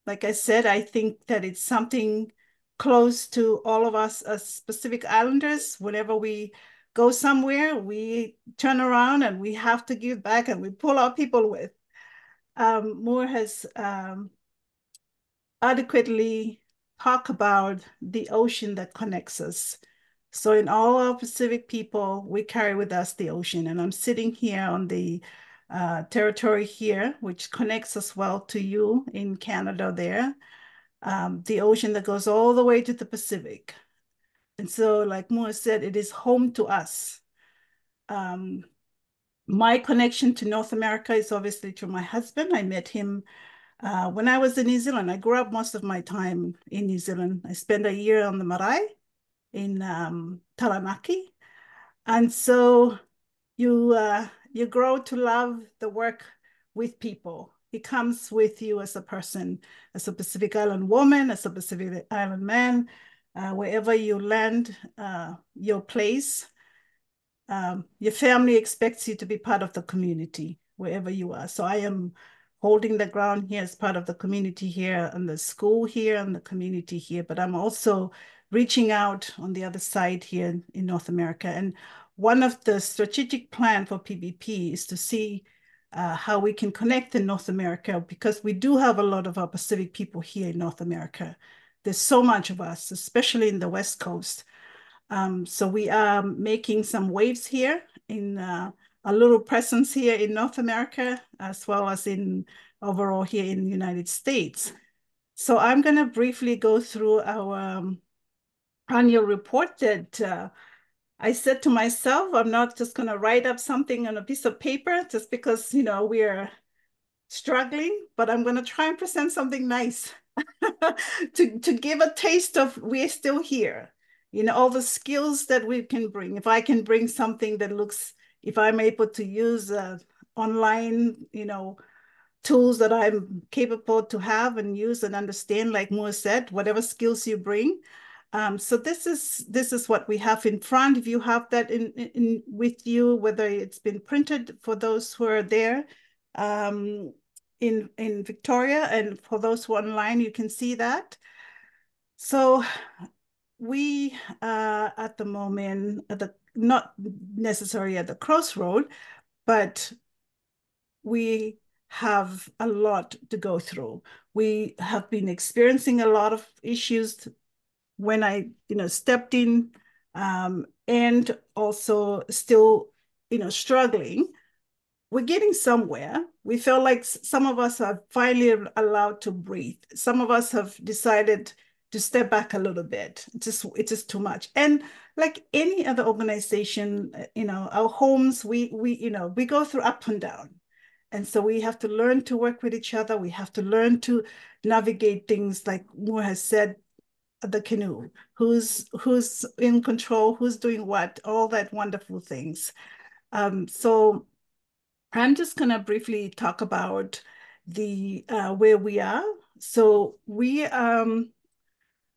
like I said, I think that it's something close to all of us as Pacific Islanders. Whenever we go somewhere, we turn around and we have to give back and we pull our people with. Moore has adequately talked about the ocean that connects us. So in all our Pacific people, we carry with us the ocean. And I'm sitting here on the territory here, which connects us well to you in Canada there. The ocean that goes all the way to the Pacific. And so like Moore said, it is home to us. My connection to North America is obviously through my husband. I met him when I was in New Zealand. I grew up most of my time in New Zealand. I spent a year on the marae in Taranaki. And so you grow to love the work with people. It comes with you as a person, as a Pacific Island woman, as a Pacific Island man, wherever you land your place. Your family expects you to be part of the community, wherever you are. So I am holding the ground here as part of the community here and the school here and the community here, but I'm also reaching out on the other side here in North America. And one of the strategic plan for PBP is to see how we can connect in North America, because we do have a lot of our Pacific people here in North America. There's so much of us, especially in the West Coast. So we are making some waves here in a little presence here in North America, as well as in overall here in the United States. So I'm going to briefly go through our annual report that I said to myself, I'm not just going to write up something on a piece of paper just because, you know, we're struggling, but I'm going to try and present something nice to give a taste of we're still here. You know, all the skills that we can bring. If I can bring something that looks, if I'm able to use online, you know, tools that I'm capable to have and use and understand, like Moore said, whatever skills you bring. So this is what we have in front. If you have that in with you, whether it's been printed for those who are there in Victoria, and for those who are online, you can see that. So we at the moment, not necessarily at the crossroad, but we have a lot to go through. We have been experiencing a lot of issues when I, stepped in, and also still, struggling, we're getting somewhere. We feel like some of us are finally allowed to breathe. Some of us have decided to step back a little bit. It's just too much. And like any other organization, our homes, we go through up and down. And so we have to learn to work with each other. We have to learn to navigate things like Moore has said, the canoe, who's in control, who's doing what, all that wonderful things. So I'm just gonna briefly talk about the where we are. So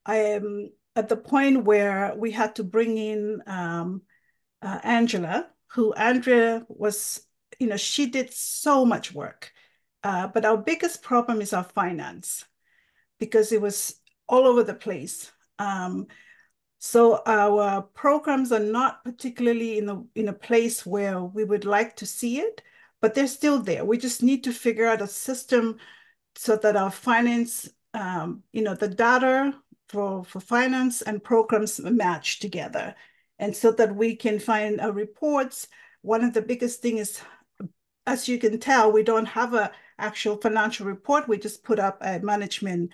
I am at the point where we had to bring in Angela, who Andrea was, she did so much work. But our biggest problem is our finance because it was all over the place. So our programs are not particularly in a place where we would like to see it, but they're still there. We just need to figure out a system so that our finance, the data for finance and programs match together. And so that we can find our reports. One of the biggest things is, as you can tell, we don't have an actual financial report. We just put up a management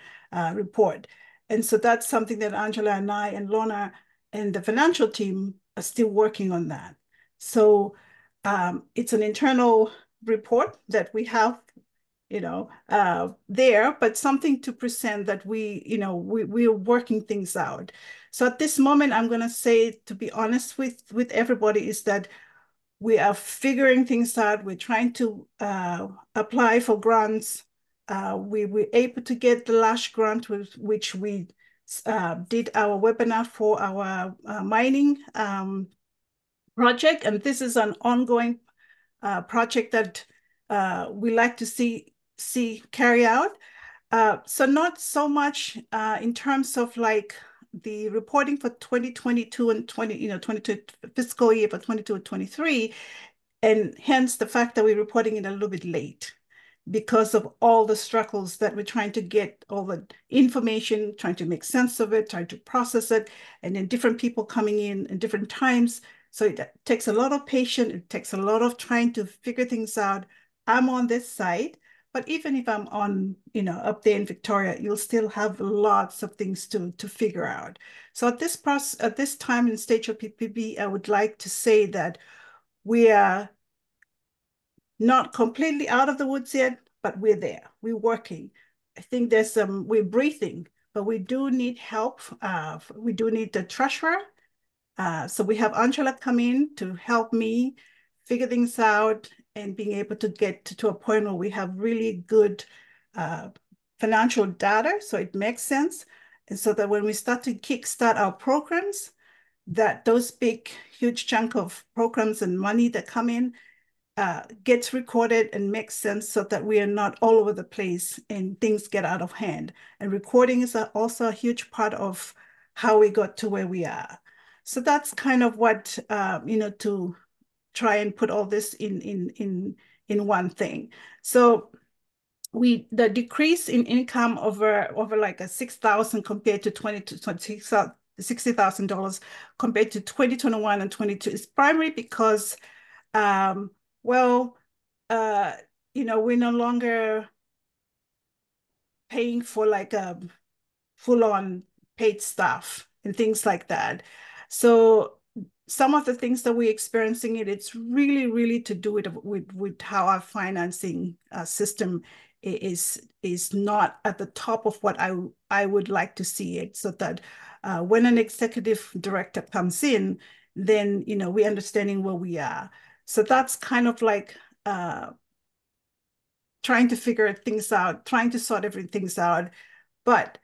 report. And so that's something that Angela and I and Lorna and the financial team are still working on that. So it's an internal report that we have, there, but something to present that we're working things out. So at this moment, I'm going to say, to be honest with everybody, is that we are figuring things out. We're trying to apply for grants. We were able to get the last grant with which we did our webinar for our mining project. And this is an ongoing project that we like to see carry out. So not so much in terms of like the reporting for 2022 and 22 fiscal year for 22 and 23, and hence the fact that we're reporting it a little bit late because of all the struggles that we're trying to get all the information, trying to make sense of it, trying to process it, and then different people coming in different times. So it takes a lot of patience. It takes a lot of trying to figure things out. I'm on this side, but even if I'm on, up there in Victoria, you'll still have lots of things to figure out. So at this time in stage of PPP, I would like to say that we are not completely out of the woods yet, but we're there. We're working. I think we're breathing, but we do need help. We do need the treasurer. So we have Angela come in to help me figure things out and being able to get to a point where we have really good financial data, so it makes sense. And so that when we start to kickstart our programs, that those big, huge chunk of programs and money that come in gets recorded and makes sense so that we are not all over the place and things get out of hand. And recording is also a huge part of how we got to where we are. So that's kind of what, to try and put all this in one thing. So the decrease in income over like a 6,000 compared to $60,000 compared to 2021 and 22 is primarily because we're no longer paying for like a full-on paid staff and things like that. So some of the things that we're experiencing it's really, really to do with how our financing system is not at the top of what I would like to see it, so that when an executive director comes in, then we're understanding where we are. So that's kind of like trying to figure things out, trying to sort everything out. But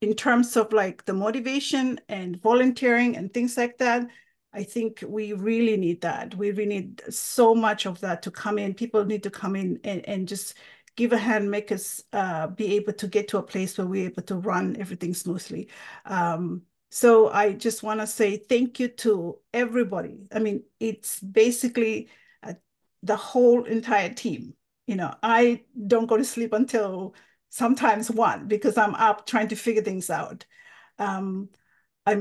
in terms of like the motivation and volunteering and things like that, I think we really need that. We really need so much of that to come in. People need to come in and just give a hand, make us be able to get to a place where we're able to run everything smoothly. So I just want to say thank you to everybody. I mean, it's basically the whole entire team. I don't go to sleep until sometimes one, because I'm up trying to figure things out. I'm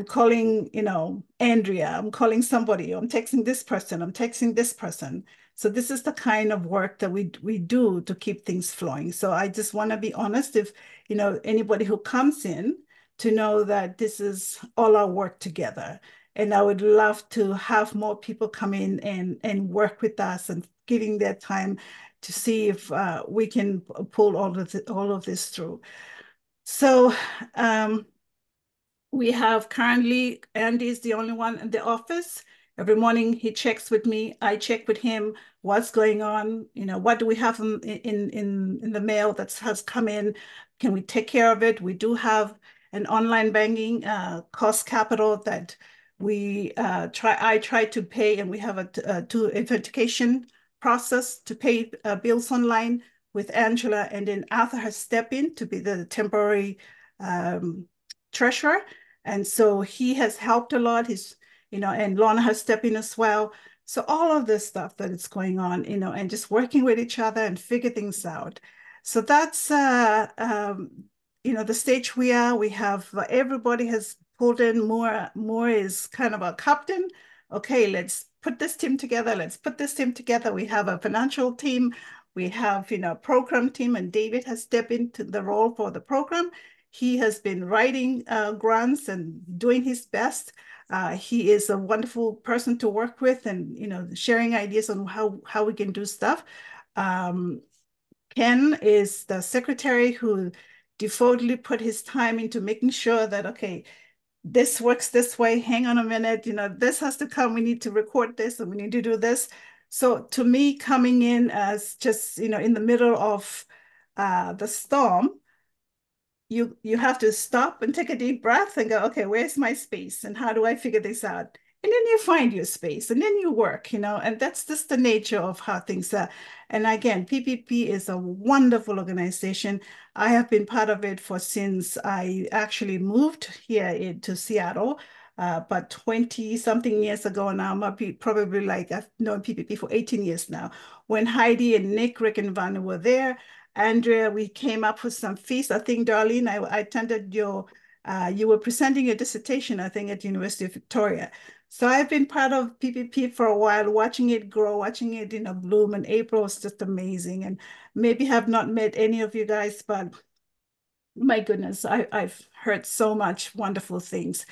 calling, Andrea, I'm calling somebody, I'm texting this person, I'm texting this person. So this is the kind of work that we do to keep things flowing. So I just want to be honest, if, anybody who comes in, to know that this is all our work together. And I would love to have more people come in and work with us and giving their time to see if we can pull all of this through. So we have currently, Andy is the only one in the office. Every morning he checks with me, I check with him, what's going on, what do we have in the mail that has come in? Can we take care of it? We do have an online banking cost capital that I try to pay, and we have a two-authentication process to pay bills online with Angela, and then Arthur has stepped in to be the temporary treasurer. And so he has helped a lot. And Lorna has stepped in as well. So all of this stuff that is going on, and just working with each other and figure things out. So that's, the stage we are. We have, everybody has pulled in more. More is kind of a captain. Okay, let's put this team together. Let's put this team together. We have a financial team. We have, program team, and David has stepped into the role for the program. He has been writing grants and doing his best. He is a wonderful person to work with, and sharing ideas on how we can do stuff. Ken is the secretary who devotedly put his time into making sure that, okay, this works this way, hang on a minute, this has to come, we need to record this, and we need to do this. So to me, coming in as just, in the middle of the storm, you have to stop and take a deep breath and go, okay, where's my space? And how do I figure this out? And then you find your space, and then you work, and that's just the nature of how things are. And again, PPP is a wonderful organization. I have been part of it since I actually moved here to Seattle, but 20 something years ago now. Probably like I've known PPP for 18 years now. When Heidi and Nick, Rick and Van were there, Andrea, we came up with some fees. I think, Darlene, I attended you were presenting your dissertation, I think, at University of Victoria. So I've been part of PPP for a while, watching it grow, watching it, bloom, and April is just amazing. And maybe have not met any of you guys, but my goodness, I've heard so much wonderful things.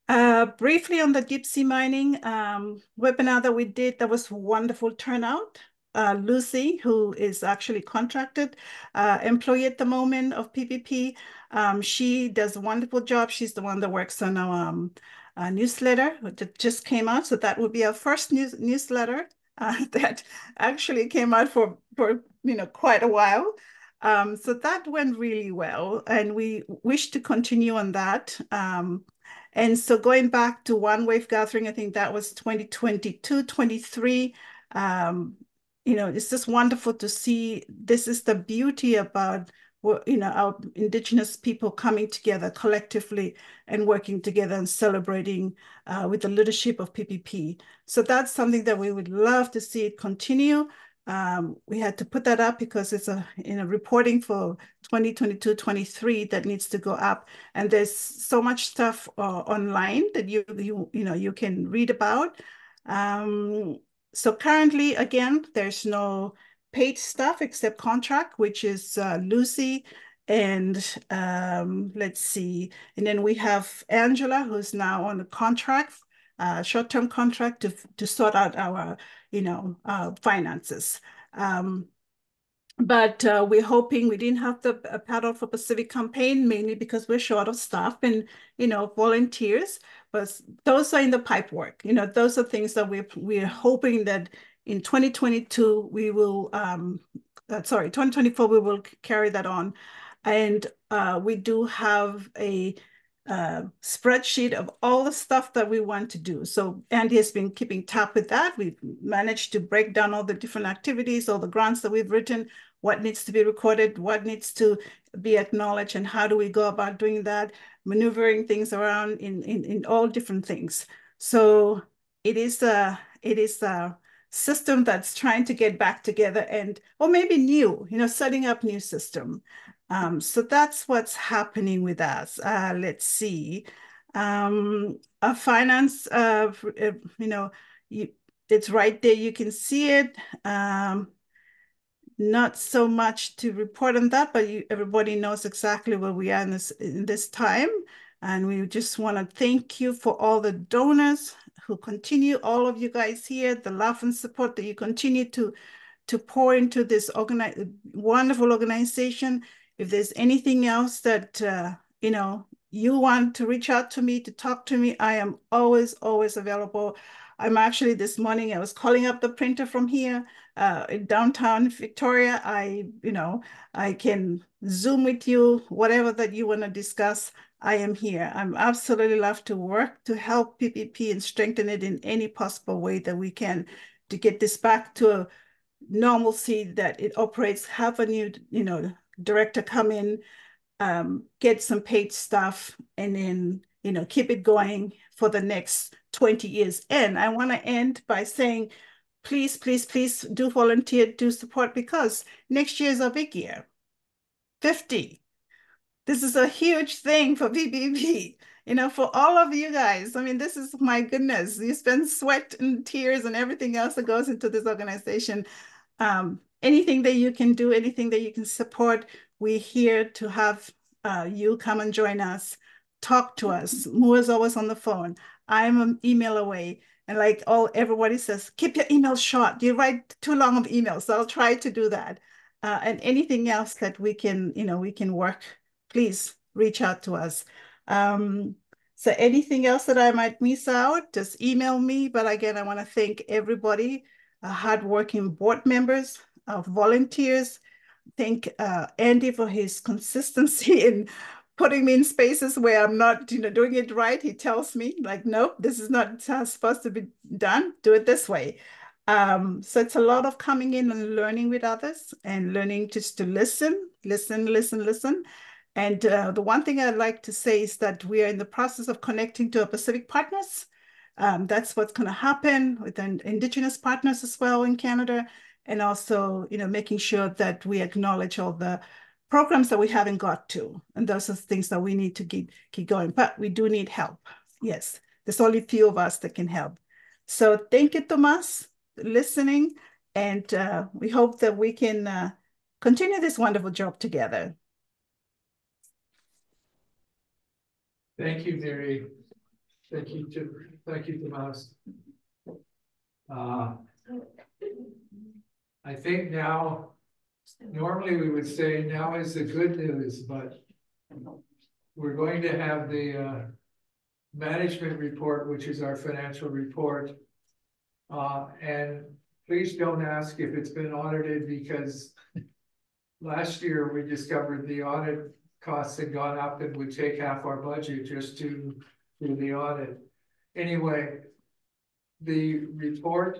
Briefly on the deep sea mining webinar that we did, that was wonderful turnout. Lucy, who is actually contracted employee at the moment of PPP, she does a wonderful job. She's the one that works on our newsletter that just came out. So that will be our first newsletter that actually came out for quite a while. So that went really well, and we wish to continue on that. And so going back to One Wave Gathering, I think that was 2022, 23. It's just wonderful to see. This is the beauty about, our Indigenous people coming together collectively and working together and celebrating with the leadership of PPP. So that's something that we would love to see it continue. We had to put that up because it's reporting for 2022-23 that needs to go up, and there's so much stuff online that you can read about. So currently, again, there's no paid stuff except contract, which is Lucy, and let's see, and then we have Angela, who's now on a contract, short-term contract to sort out our finances. But we're hoping. We didn't have the Paddle for Pacific campaign, mainly because we're short of staff and volunteers, but those are in the pipe work. Those are things that we're hoping that in 2022 we will 2024 we will carry that on. And we do have a spreadsheet of all the stuff that we want to do. So Andy has been keeping tab with that. We've managed to break down all the different activities, all the grants that we've written, what needs to be recorded, what needs to be acknowledged, and how do we go about doing that, maneuvering things around in all different things. So it is a system that's trying to get back together, or maybe new, setting up new system. So that's what's happening with us. Let's see. Our finance, it's right there. You can see it. Not so much to report on that, but everybody knows exactly where we are in this time. And we just want to thank you for all the donors who continue, all of you guys here, the love and support that you continue to pour into this wonderful organization. If there's anything else that, you want to reach out to me, to talk to me, I am always, always available. I'm actually, this morning, I was calling up the printer from here in downtown Victoria. I can Zoom with you, whatever that you want to discuss, I am here. I'm absolutely love to work to help PPP and strengthen it in any possible way that we can to get this back to a normalcy that it operates, have a new, director come in, get some paid staff, and then, keep it going for the next 20 years. And I want to end by saying, please, please, please do volunteer, do support, because next year is a big year. 50. This is a huge thing for PPP, for all of you guys. I mean, this is, my goodness, you spend sweat and tears and everything else that goes into this organization. Anything that you can do, anything that you can support, we're here to have you come and join us, talk to us. Moore's always on the phone. I'm an email away. And like everybody says, keep your emails short. You write too long of emails. So I'll try to do that. And anything else that we can, we can work, please reach out to us. So anything else that I might miss out, just email me. But again, I want to thank everybody, hardworking board members, volunteers. Thank Andy for his consistency in putting me in spaces where I'm not, doing it right. He tells me like, nope, this is not supposed to be done. Do it this way. So it's a lot of coming in and learning with others and learning just to listen. And the one thing I'd like to say is that we are in the process of connecting to our Pacific partners. That's what's going to happen with Indigenous partners as well in Canada. And also, making sure that we acknowledge all the programs that we haven't got to. And those are things that we need to keep going. But we do need help. Yes, there's only a few of us that can help. So thank you, Tomas, for listening. And we hope that we can continue this wonderful job together. Thank you, Mary. Thank you, Tomas. I think now, normally we would say now is the good news, but we're going to have the management report, which is our financial report. And please don't ask if it's been audited, because last year we discovered the audit costs had gone up and would take half our budget just to do the audit. Anyway, the report,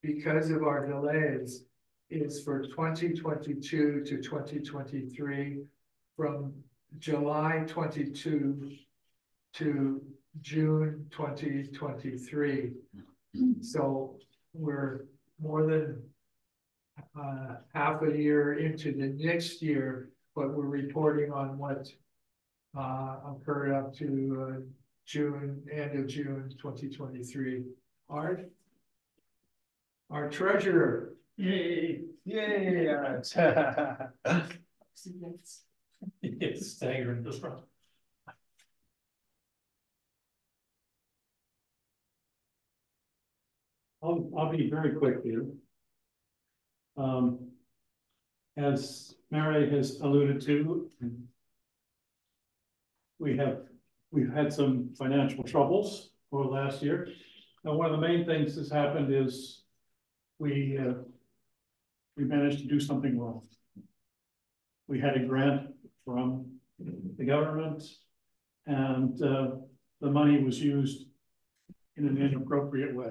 because of our delays, is for 2022 to 2023, from July 22 to June 2023. So we're more than half a year into the next year, but we're reporting on what occurred up to end of June 2023. Art, our treasurer. Yay! Yay! It's staggering this one. I'll be very quick here. As Mary has alluded to, we've had some financial troubles over last year. And one of the main things that's happened is we managed to do something wrong. We had a grant from the government, and the money was used in an inappropriate way.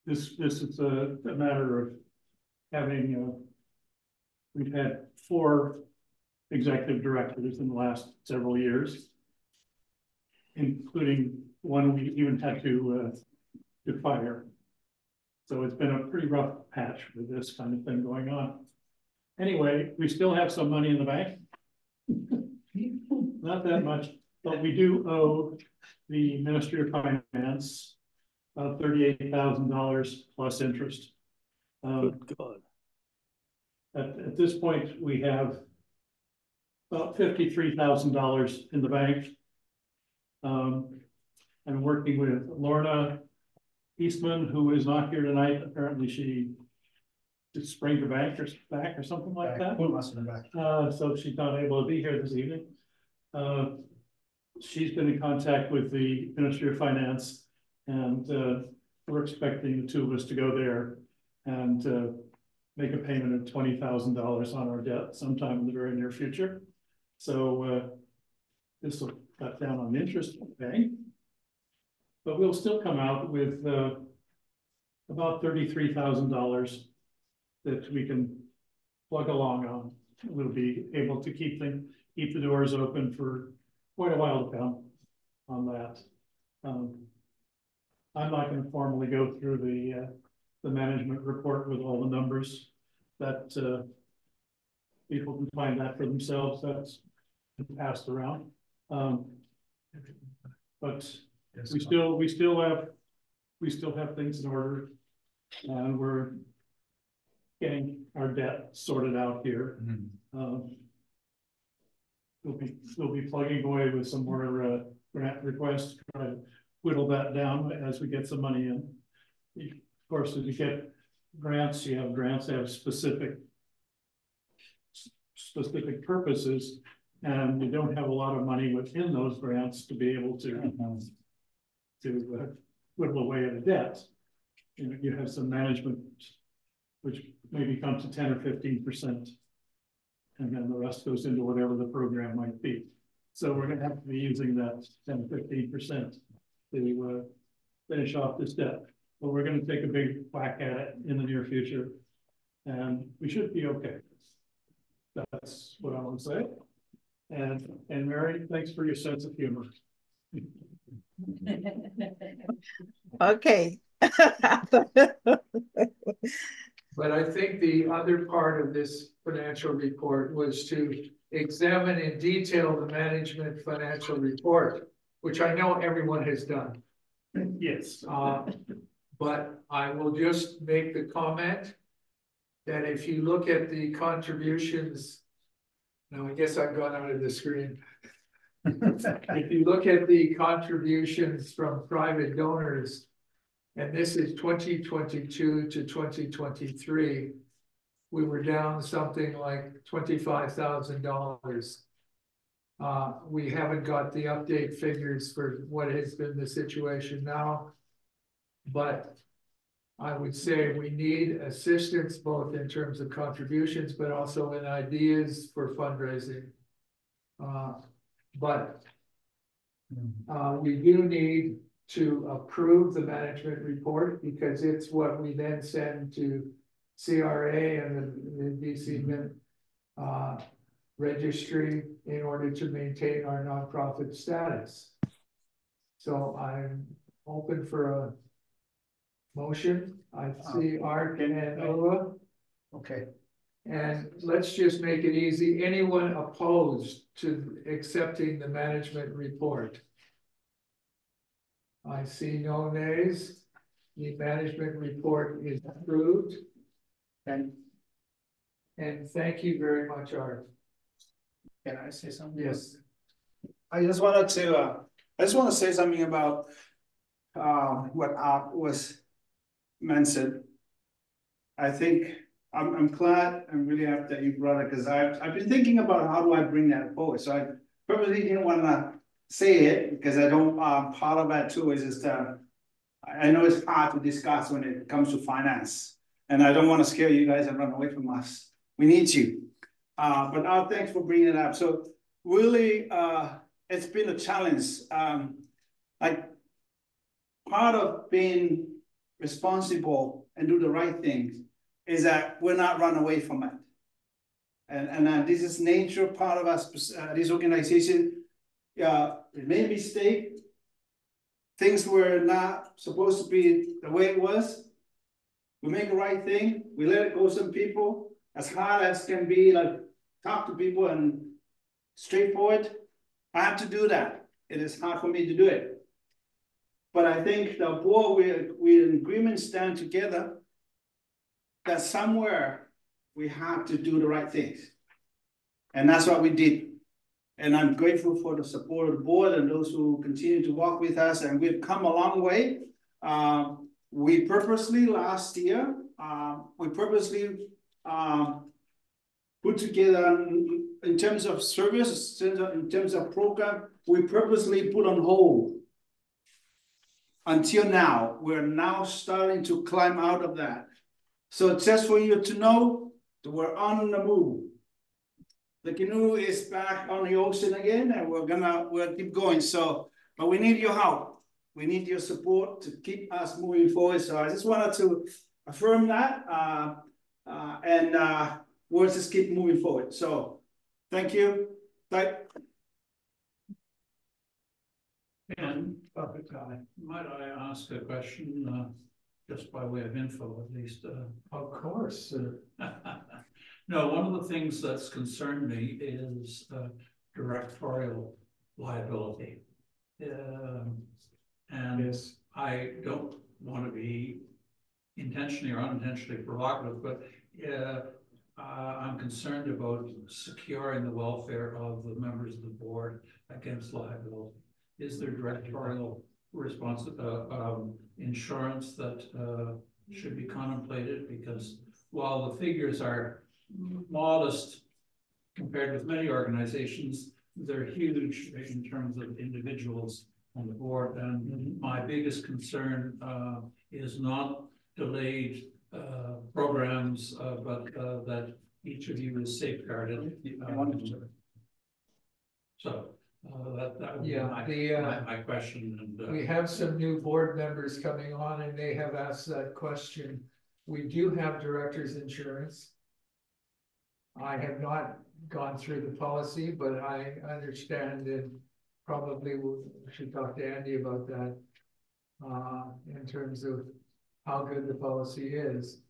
This is a matter of having, we've had 4 executive directors in the last several years, including one we even had to fire. So it's been a pretty rough patch with this kind of thing going on. Anyway, we still have some money in the bank. Not that much, but we do owe the Ministry of Finance $38,000 plus interest. Good God. At this point, we have about $53,000 in the bank. I'm working with Lorna Eastman, who is not here tonight. Apparently she sprained her back or something like that. So she's not able to be here this evening. She's been in contact with the Ministry of Finance, and we're expecting the two of us to go there and make a payment of $20,000 on our debt sometime in the very near future. So this will cut down on interest paying, but we'll still come out with about $33,000 that we can plug along on. We'll be able to keep the doors open for quite a while to come on that. I'm not going to formally go through the management report with all the numbers. That people can find that for themselves. That's been passed around. But we still have things in order, and we're getting our debt sorted out here. We'll be plugging away with some more grant requests to try to whittle that down as we get some money in. Of course, if you get grants, you have grants that have specific purposes, and you don't have a lot of money within those grants to be able to whittle away at a debt. You have some management, which maybe comes to 10 or 15%. And then the rest goes into whatever the program might be. So we're going to have to be using that 10 or 15% to finish off this debt. But we're going to take a big whack at it in the near future, and we should be okay. That's what I want to say. And Mary, thanks for your sense of humor. Okay. But I think the other part of this financial report was to examine in detail the management financial report, which I know everyone has done. Yes. But I will just make the comment that if you look at the contributions, now I guess I've gone out of the screen. If you look at the contributions from private donors, and this is 2022 to 2023, we were down something like $25,000. We haven't got the update figures for what has been the situation now, but I would say we need assistance both in terms of contributions, but also in ideas for fundraising. But we do need to approve the management report, because it's what we then send to CRA and the BC registry in order to maintain our nonprofit status. So I'm open for a motion. I see Art and Ola. Okay. And let's just make it easy. Anyone opposed to accepting the management report? I see no nays. The management report is approved. And thank you very much, Art. Can I say something? Yes. I just want to say something about what Art was mentioned. I think I'm glad, I'm really happy that you brought it, because I've been thinking about how do I bring that forward. So I purposely didn't want to say it, because I don't, part of that too is just, I know it's hard to discuss when it comes to finance, and I don't want to scare you guys and run away from us. We need you. But thanks for bringing it up. So really, it's been a challenge. Like part of being responsible and do the right things is that we're not run away from it. And this is nature, part of us, this organization. We made a mistake. Things were not supposed to be the way it was. We make the right thing. We let it go some people. as hard as can be, like talk to people and straightforward. I have to do that. It is hard for me to do it. But I think the board, we in agreement stand together that somewhere we have to do the right things. And that's what we did. And I'm grateful for the support of the board and those who continue to work with us. And we've come a long way. We purposely last year, put together in terms of service, in terms of program, we purposely put on hold. Until now, we're now starting to climb out of that. So just for you to know, we're on the move. The canoe is back on the ocean again, and we'll keep going. So, but we need your help. We need your support to keep us moving forward. So I just wanted to affirm that, we'll just keep moving forward. So thank you. Bye. And might I ask a question, just by way of info at least? Of course. No, one of the things that's concerned me is directorial liability. And yes, I don't want to be intentionally or unintentionally provocative, but I'm concerned about securing the welfare of the members of the board against liability. Is there directorial insurance that should be contemplated? Because while the figures are modest compared with many organizations, they're huge in terms of individuals on the board. And my biggest concern is not delayed programs, but that each of you is safeguarded. That would be my question. And we have some new board members coming on, and they have asked that question. We do have director's insurance. I have not gone through the policy, but I understand, and probably we should talk to Andy about that in terms of how good the policy is.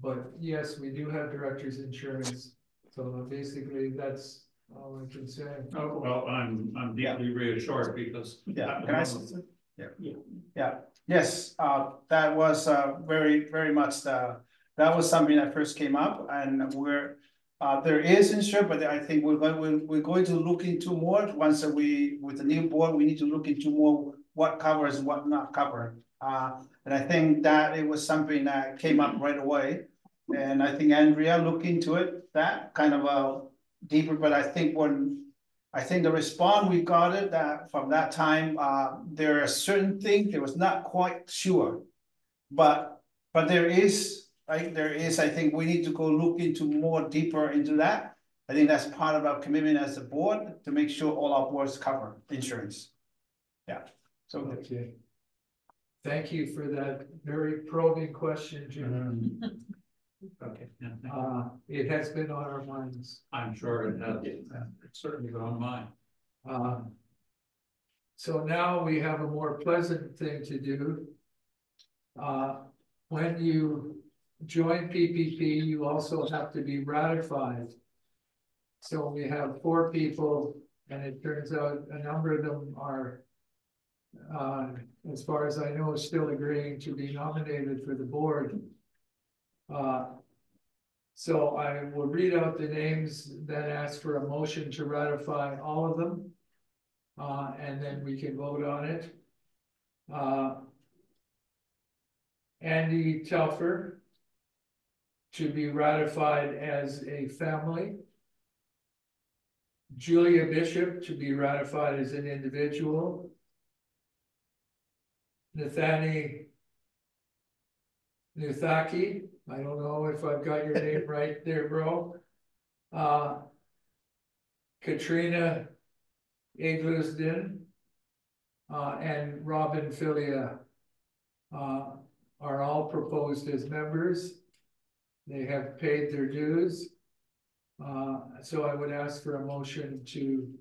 But yes, we do have director's insurance. So basically that's all I can say. Oh, well, I'm deeply reassured because Can I say something? Yes, that was very much that was something that first came up, and there is insurance, but I think we're going to look into more once with the new board. We need to look into more what covers and what not covered. And I think that it was something that came up right away, and I think Andrea looked into it that kind of deeper. But I think the response we got it that from that time, there are certain things there was not quite sure, but there is, right? There is. I think we need to go look into more deeper into that. I think that's part of our commitment as a board to make sure all our boards cover insurance. Yeah. So okay. Thank you for that very probing question, Jim. Okay. It has been on our minds. I'm sure it has. It's certainly been on mine. So now we have a more pleasant thing to do. When you join PPP, you also have to be ratified. So we have 4 people, and it turns out a number of them are, as far as I know, still agreeing to be nominated for the board. So I will read out the names, then ask for a motion to ratify all of them. And then we can vote on it. Andy Telfer to be ratified as a family. Julia Bishop to be ratified as an individual. Nathani Nuthaki, I don't know if I've got your name right there, bro. Katrina Iglusden and Robin Filia are all proposed as members. They have paid their dues. So I would ask for a motion to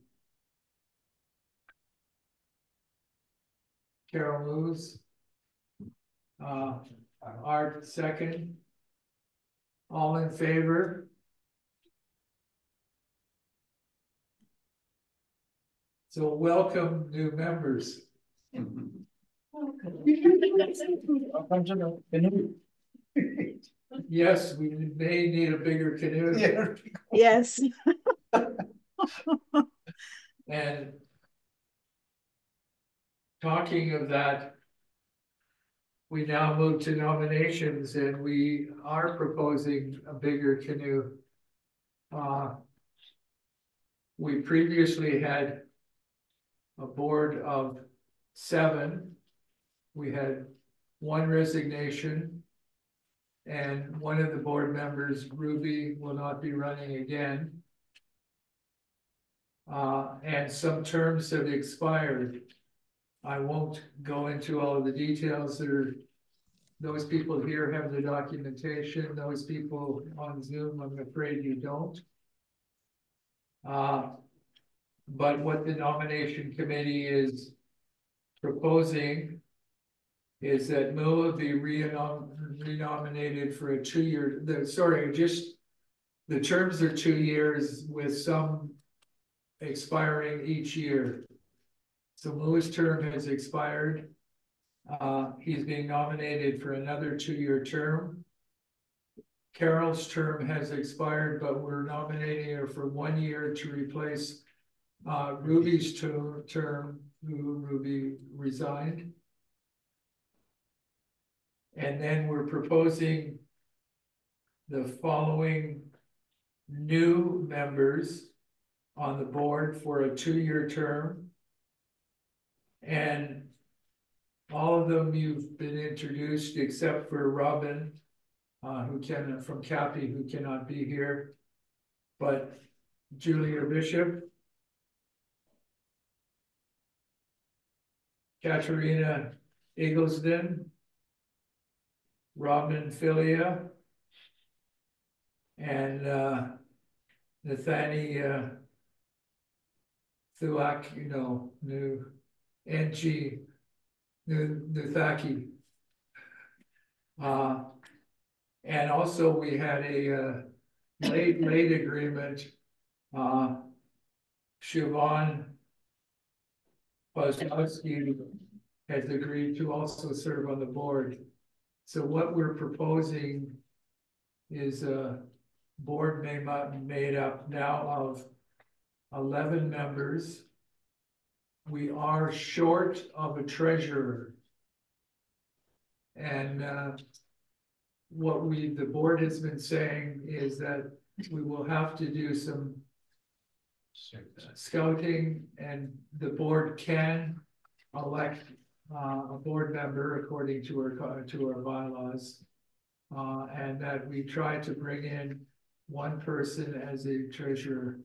Carol moves. Art second. All in favor? So welcome new members. Yes, we may need a bigger canoe. Yes. And talking of that, we now move to nominations, and we are proposing a bigger canoe. We previously had a board of 7. We had 1 resignation, and one of the board members, Ruby, will not be running again. And some terms have expired. I won't go into all of the details. Those people here have the documentation. Those people on Zoom, I'm afraid you don't. But what the nomination committee is proposing is that Mua be renominated for a 2-year, the terms are 2 years with some expiring each year. So Mua's term has expired. He's being nominated for another 2-year term. Carol's term has expired, but we're nominating her for 1 year to replace Ruby's term, who Ruby resigned. And then we're proposing the following new members on the board for a 2-year term. And all of them you've been introduced except for Robin, from Cappy, who cannot be here. But Julia Bishop, Katerina Eggleston, Robin Filia, and Nathani Thuak, Nuthaki. And also we had a late agreement. Siobhan Kozlowski has agreed to also serve on the board. So what we're proposing is a board made up now of 11 members. We are short of a treasurer. And what the board has been saying is that we will have to do some scouting, and the board can elect a board member according to our bylaws, and that we try to bring in 1 person as a treasurer.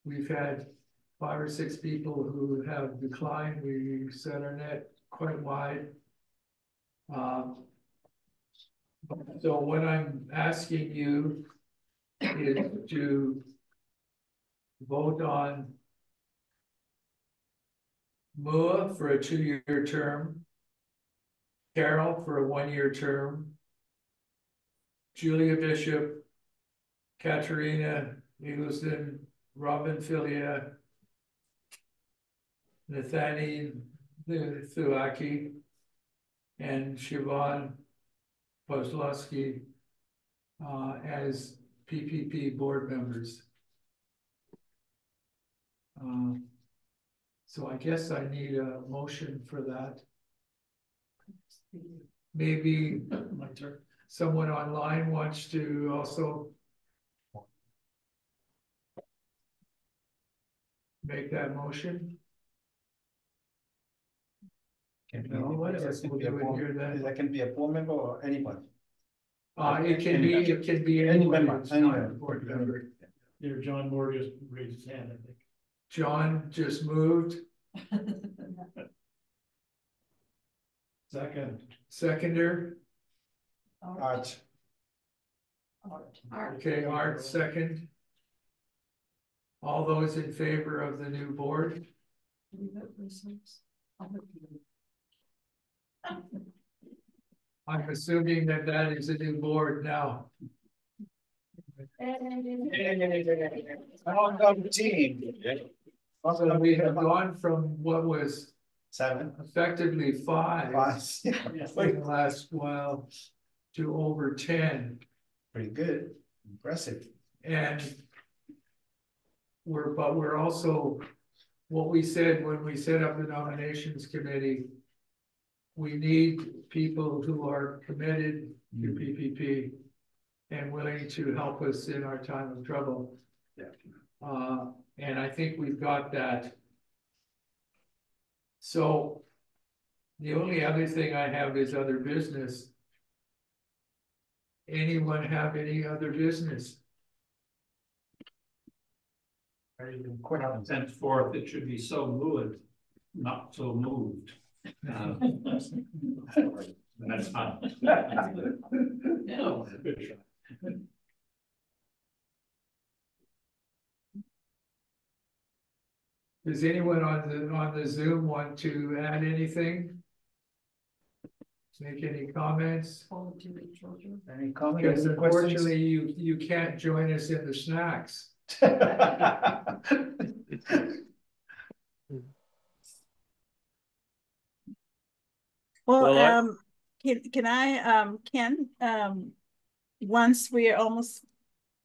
We've had 5 or 6 people who have declined. We set our net quite wide. So what I'm asking you is to vote on Mua for a 2-year term, Carol for a 1-year term, Julia Bishop, Katerina Eggleston, Robin Filia, Nathani Thuaki, and Siobhan Kozlowski as PPP board members. So I guess I need a motion for that. Maybe someone online wants to also make that motion. That can be a board member or anybody. It can be any member. It's not a board member. There, John Moore just raised his hand, I think. John just moved. Seconder. Art. Okay, Art second. All those in favor of the new board? I'm assuming that is a new board now. Team. So we have gone from what was 7. effectively 5 Yeah. in the last while to over 10. Pretty good, impressive. And we're also, what we said when we set up the nominations committee, we need people who are committed to PPP and willing to help us in our time of trouble. Yeah. And I think we've got that. So the only other thing I have is other business. Anyone have any other business? Henceforth, it should be so moved, not so moved. That's fine. No, good try. Does anyone on the Zoom want to add anything? Make any comments? Any comments? Because unfortunately, you can't join us in the snacks. Well, can I, Ken, once we are almost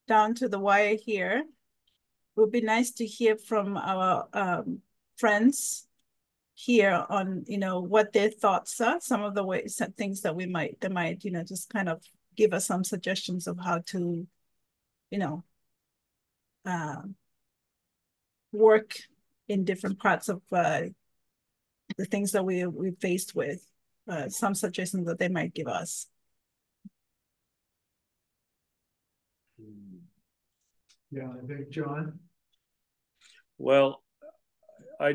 down to the wire here, it would be nice to hear from our friends here on, what their thoughts are, some of the ways, some things that they might, just kind of give us some suggestions of how to, work in different parts of the things that we're faced with, some suggestions that they might give us. Yeah, I think John. Well, I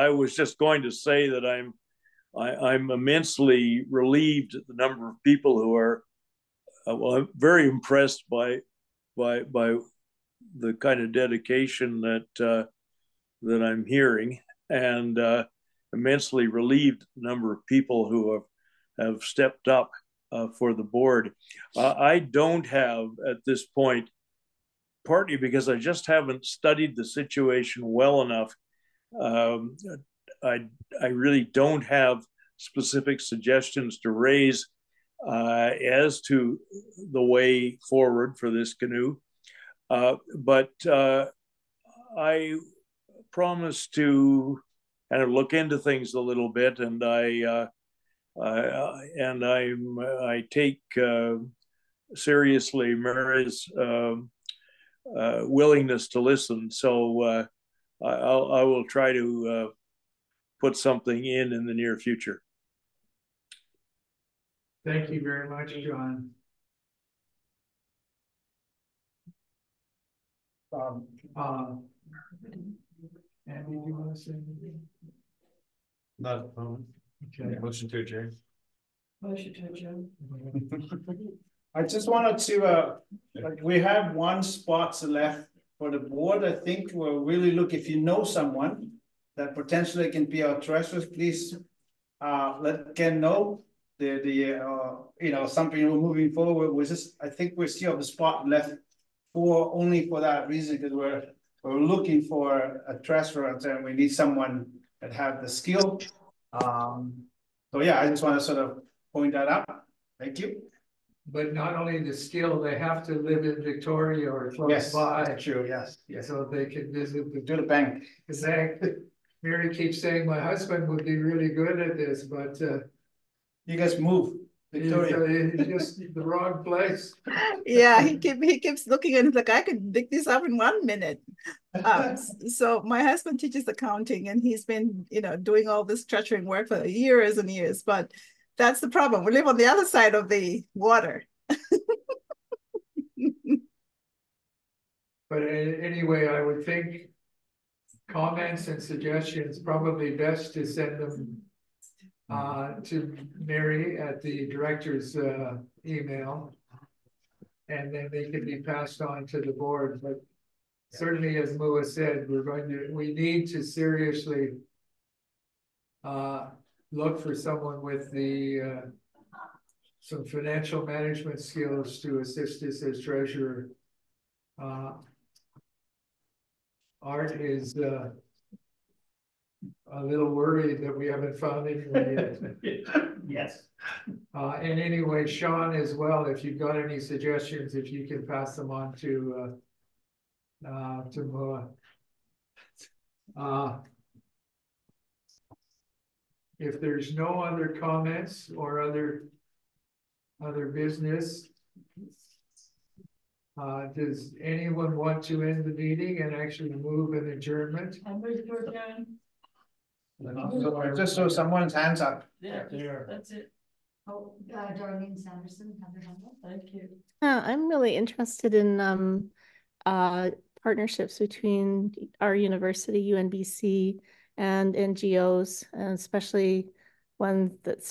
was just going to say that I'm immensely relieved at the number of people who are, well, I'm very impressed by the kind of dedication that I'm hearing, and immensely relieved the number of people who have stepped up for the board. I don't have at this point, partly because I just haven't studied the situation well enough. I really don't have specific suggestions to raise as to the way forward for this canoe. But I promise to kind of look into things a little bit, and I take seriously Mary's willingness to listen. So I will try to put something in the near future. Thank you very much, John. Andy, do you want to say anything? Not a problem. Okay. Motion to adjourn. Motion to adjourn. I just wanted to, we have 1 spot left for the board. I think we'll really look, if you know someone that potentially can be our treasurer, please let Ken know. Something we're moving forward. I think we still have a spot left only for that reason, because we're looking for a treasurer, and we need someone that have the skill. So yeah, I just want to sort of point that out. Thank you. But not only the skill, they have to live in Victoria or close by. True, yes. So they can visit the bank. Mary keeps saying my husband would be really good at this, but you guys move. Victoria. He's just the wrong place. Yeah, he keeps looking, and he's like, I could dig this up in 1 minute. So my husband teaches accounting, and he's been, doing all this treasuring work for years and years. But that's the problem. We live on the other side of the water. But anyway, I would think comments and suggestions probably best to send them to Mary at the director's email, and then they can be passed on to the board. But certainly, as Mua said, we need to seriously look for someone with some financial management skills to assist us as treasurer. Art is a little worried that we haven't found anyone yet. Yes. And anyway, Sean as well, if you've got any suggestions, if you can pass them on to Moa. If there's no other comments or other business, does anyone want to end the meeting and actually move an adjournment? I move to adjourn. Just so someone's hands up. Yeah, there. That's it. Oh, Darlene Sanderson, have your hand up. Thank you. I'm really interested in partnerships between our university, UNBC, and NGOs, and especially one that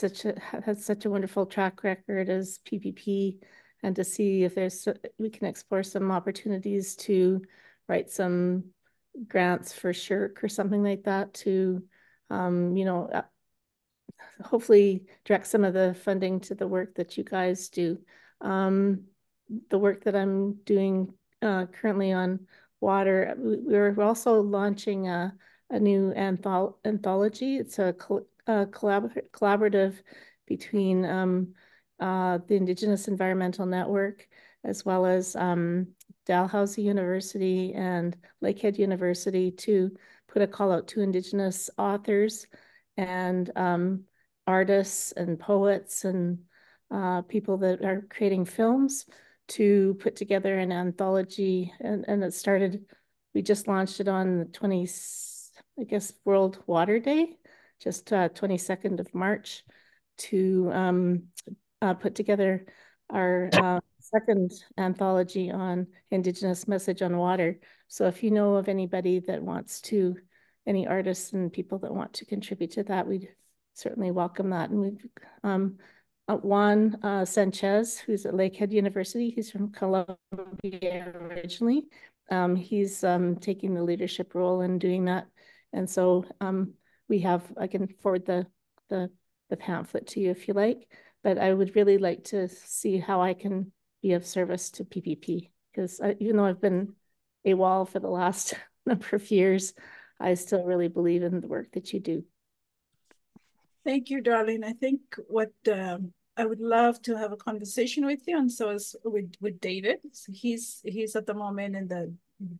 has such a wonderful track record as PPP, and to see if we can explore some opportunities to write some grants for SHIRK or something like that to, hopefully direct some of the funding to the work that you guys do. The work that I'm doing currently on water, we're also launching a new anthology. It's a collaborative between the Indigenous Environmental Network, as well as Dalhousie University and Lakehead University, to put a call out to Indigenous authors and artists and poets and people that are creating films to put together an anthology. And we just launched it on the 20th, I guess, World Water Day, just 22nd of March, to put together our second anthology on Indigenous message on water. So if you know of anybody that wants to, any artists and people that want to contribute to that, we'd certainly welcome that. And we've Juan Sanchez, who's at Lakehead University. He's from Colombia originally. He's taking the leadership role in doing that. And so I can forward the pamphlet to you if you like, but I would really like to see how I can be of service to PPP, because even though I've been AWOL for the last number of years, I still really believe in the work that you do. Thank you, darling. I think what I would love to have a conversation with you, and so is with David. So he's at the moment in the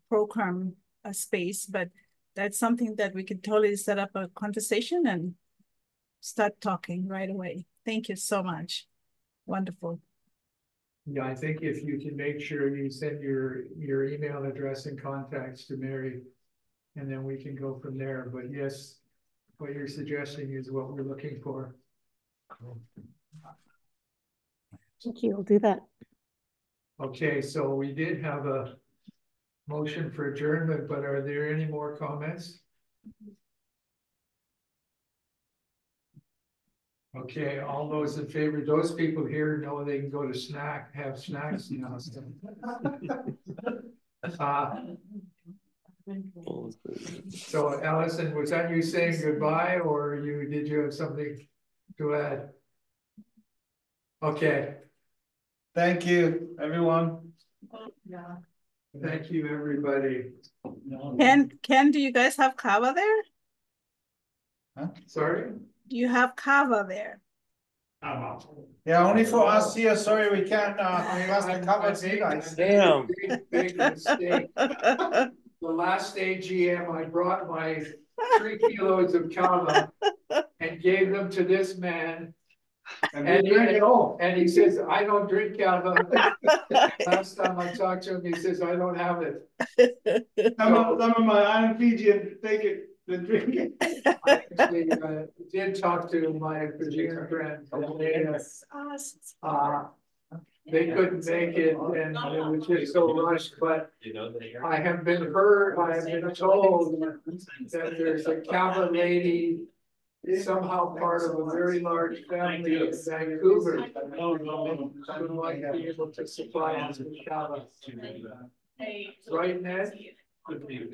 program space, but that's something that we could totally set up a conversation and start talking right away. Thank you so much. Wonderful. Yeah, I think if you can make sure you send your email address and contacts to Mary, and then we can go from there. But yes, what you're suggesting is what we're looking for. Thank you. I'll do that. Okay, so we did have a motion for adjournment, but are there any more comments? Okay, all those in favor, those people here know they can go to have snacks now. So Allison, was that you saying goodbye, or did you have something to add? Okay. Thank you, everyone. Yeah. Thank you, everybody. Ken, do you guys have kava there? Huh? Sorry? Do you have kava there? Yeah, only for us here. Sorry, we can't pass the cover to you guys. Damn. Big mistake. The last AGM, I brought my 3 kilos of kava and gave them to this man. And he says, I don't drink kava. Last time I talked to him, he says, I don't have it. Some of my Iron Fijian take it. The drink it. I actually did talk to my Fijian friend. They couldn't make it, and it was just so rushed, but I have been told that there's a kava lady somehow part of a very large family in Vancouver who might be able to supply us with kava. Right, Ned? Okay,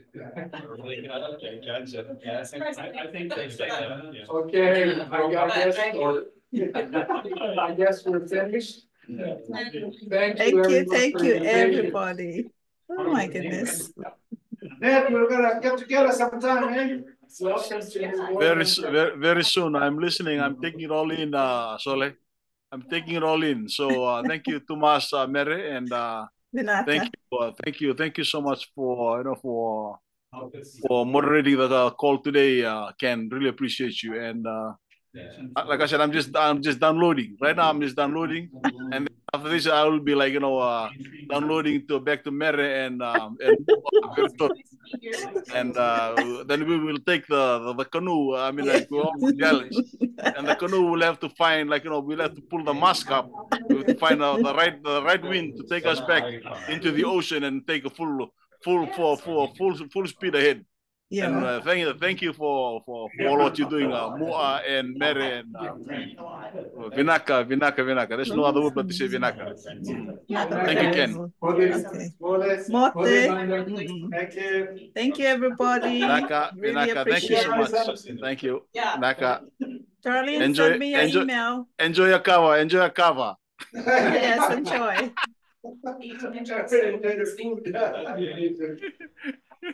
I guess we're finished. Thank you, Thank you, everybody. Oh my goodness. Ned, we're gonna get together sometime, eh? Very soon. I'm listening. I'm taking it all in, Sole. I'm taking it all in. So thank you, Tomas, Mary, and thank you so much for for moderating the call today, Ken. Really appreciate you. And like I said, I'm just downloading right now. I'm just downloading, and after this, I will be like downloading to back to Mary and and then we will take the canoe. I mean, like go on the islands, and the canoe will have to find we'll have to pull the mast up. We have to find the right wind to take us back into the ocean and take a full speed ahead. Yeah. And thank you for all what you're doing, Mua and Mary and Vinaka. There's no other word but to say Vinaka. Thank you, Ken. Thank you, everybody. Vinaka, Really thank you so much. appreciate it. Thank you, Vinaka. Charlene, send me your email. Enjoy your kava. Enjoy your kava. Yes, enjoy.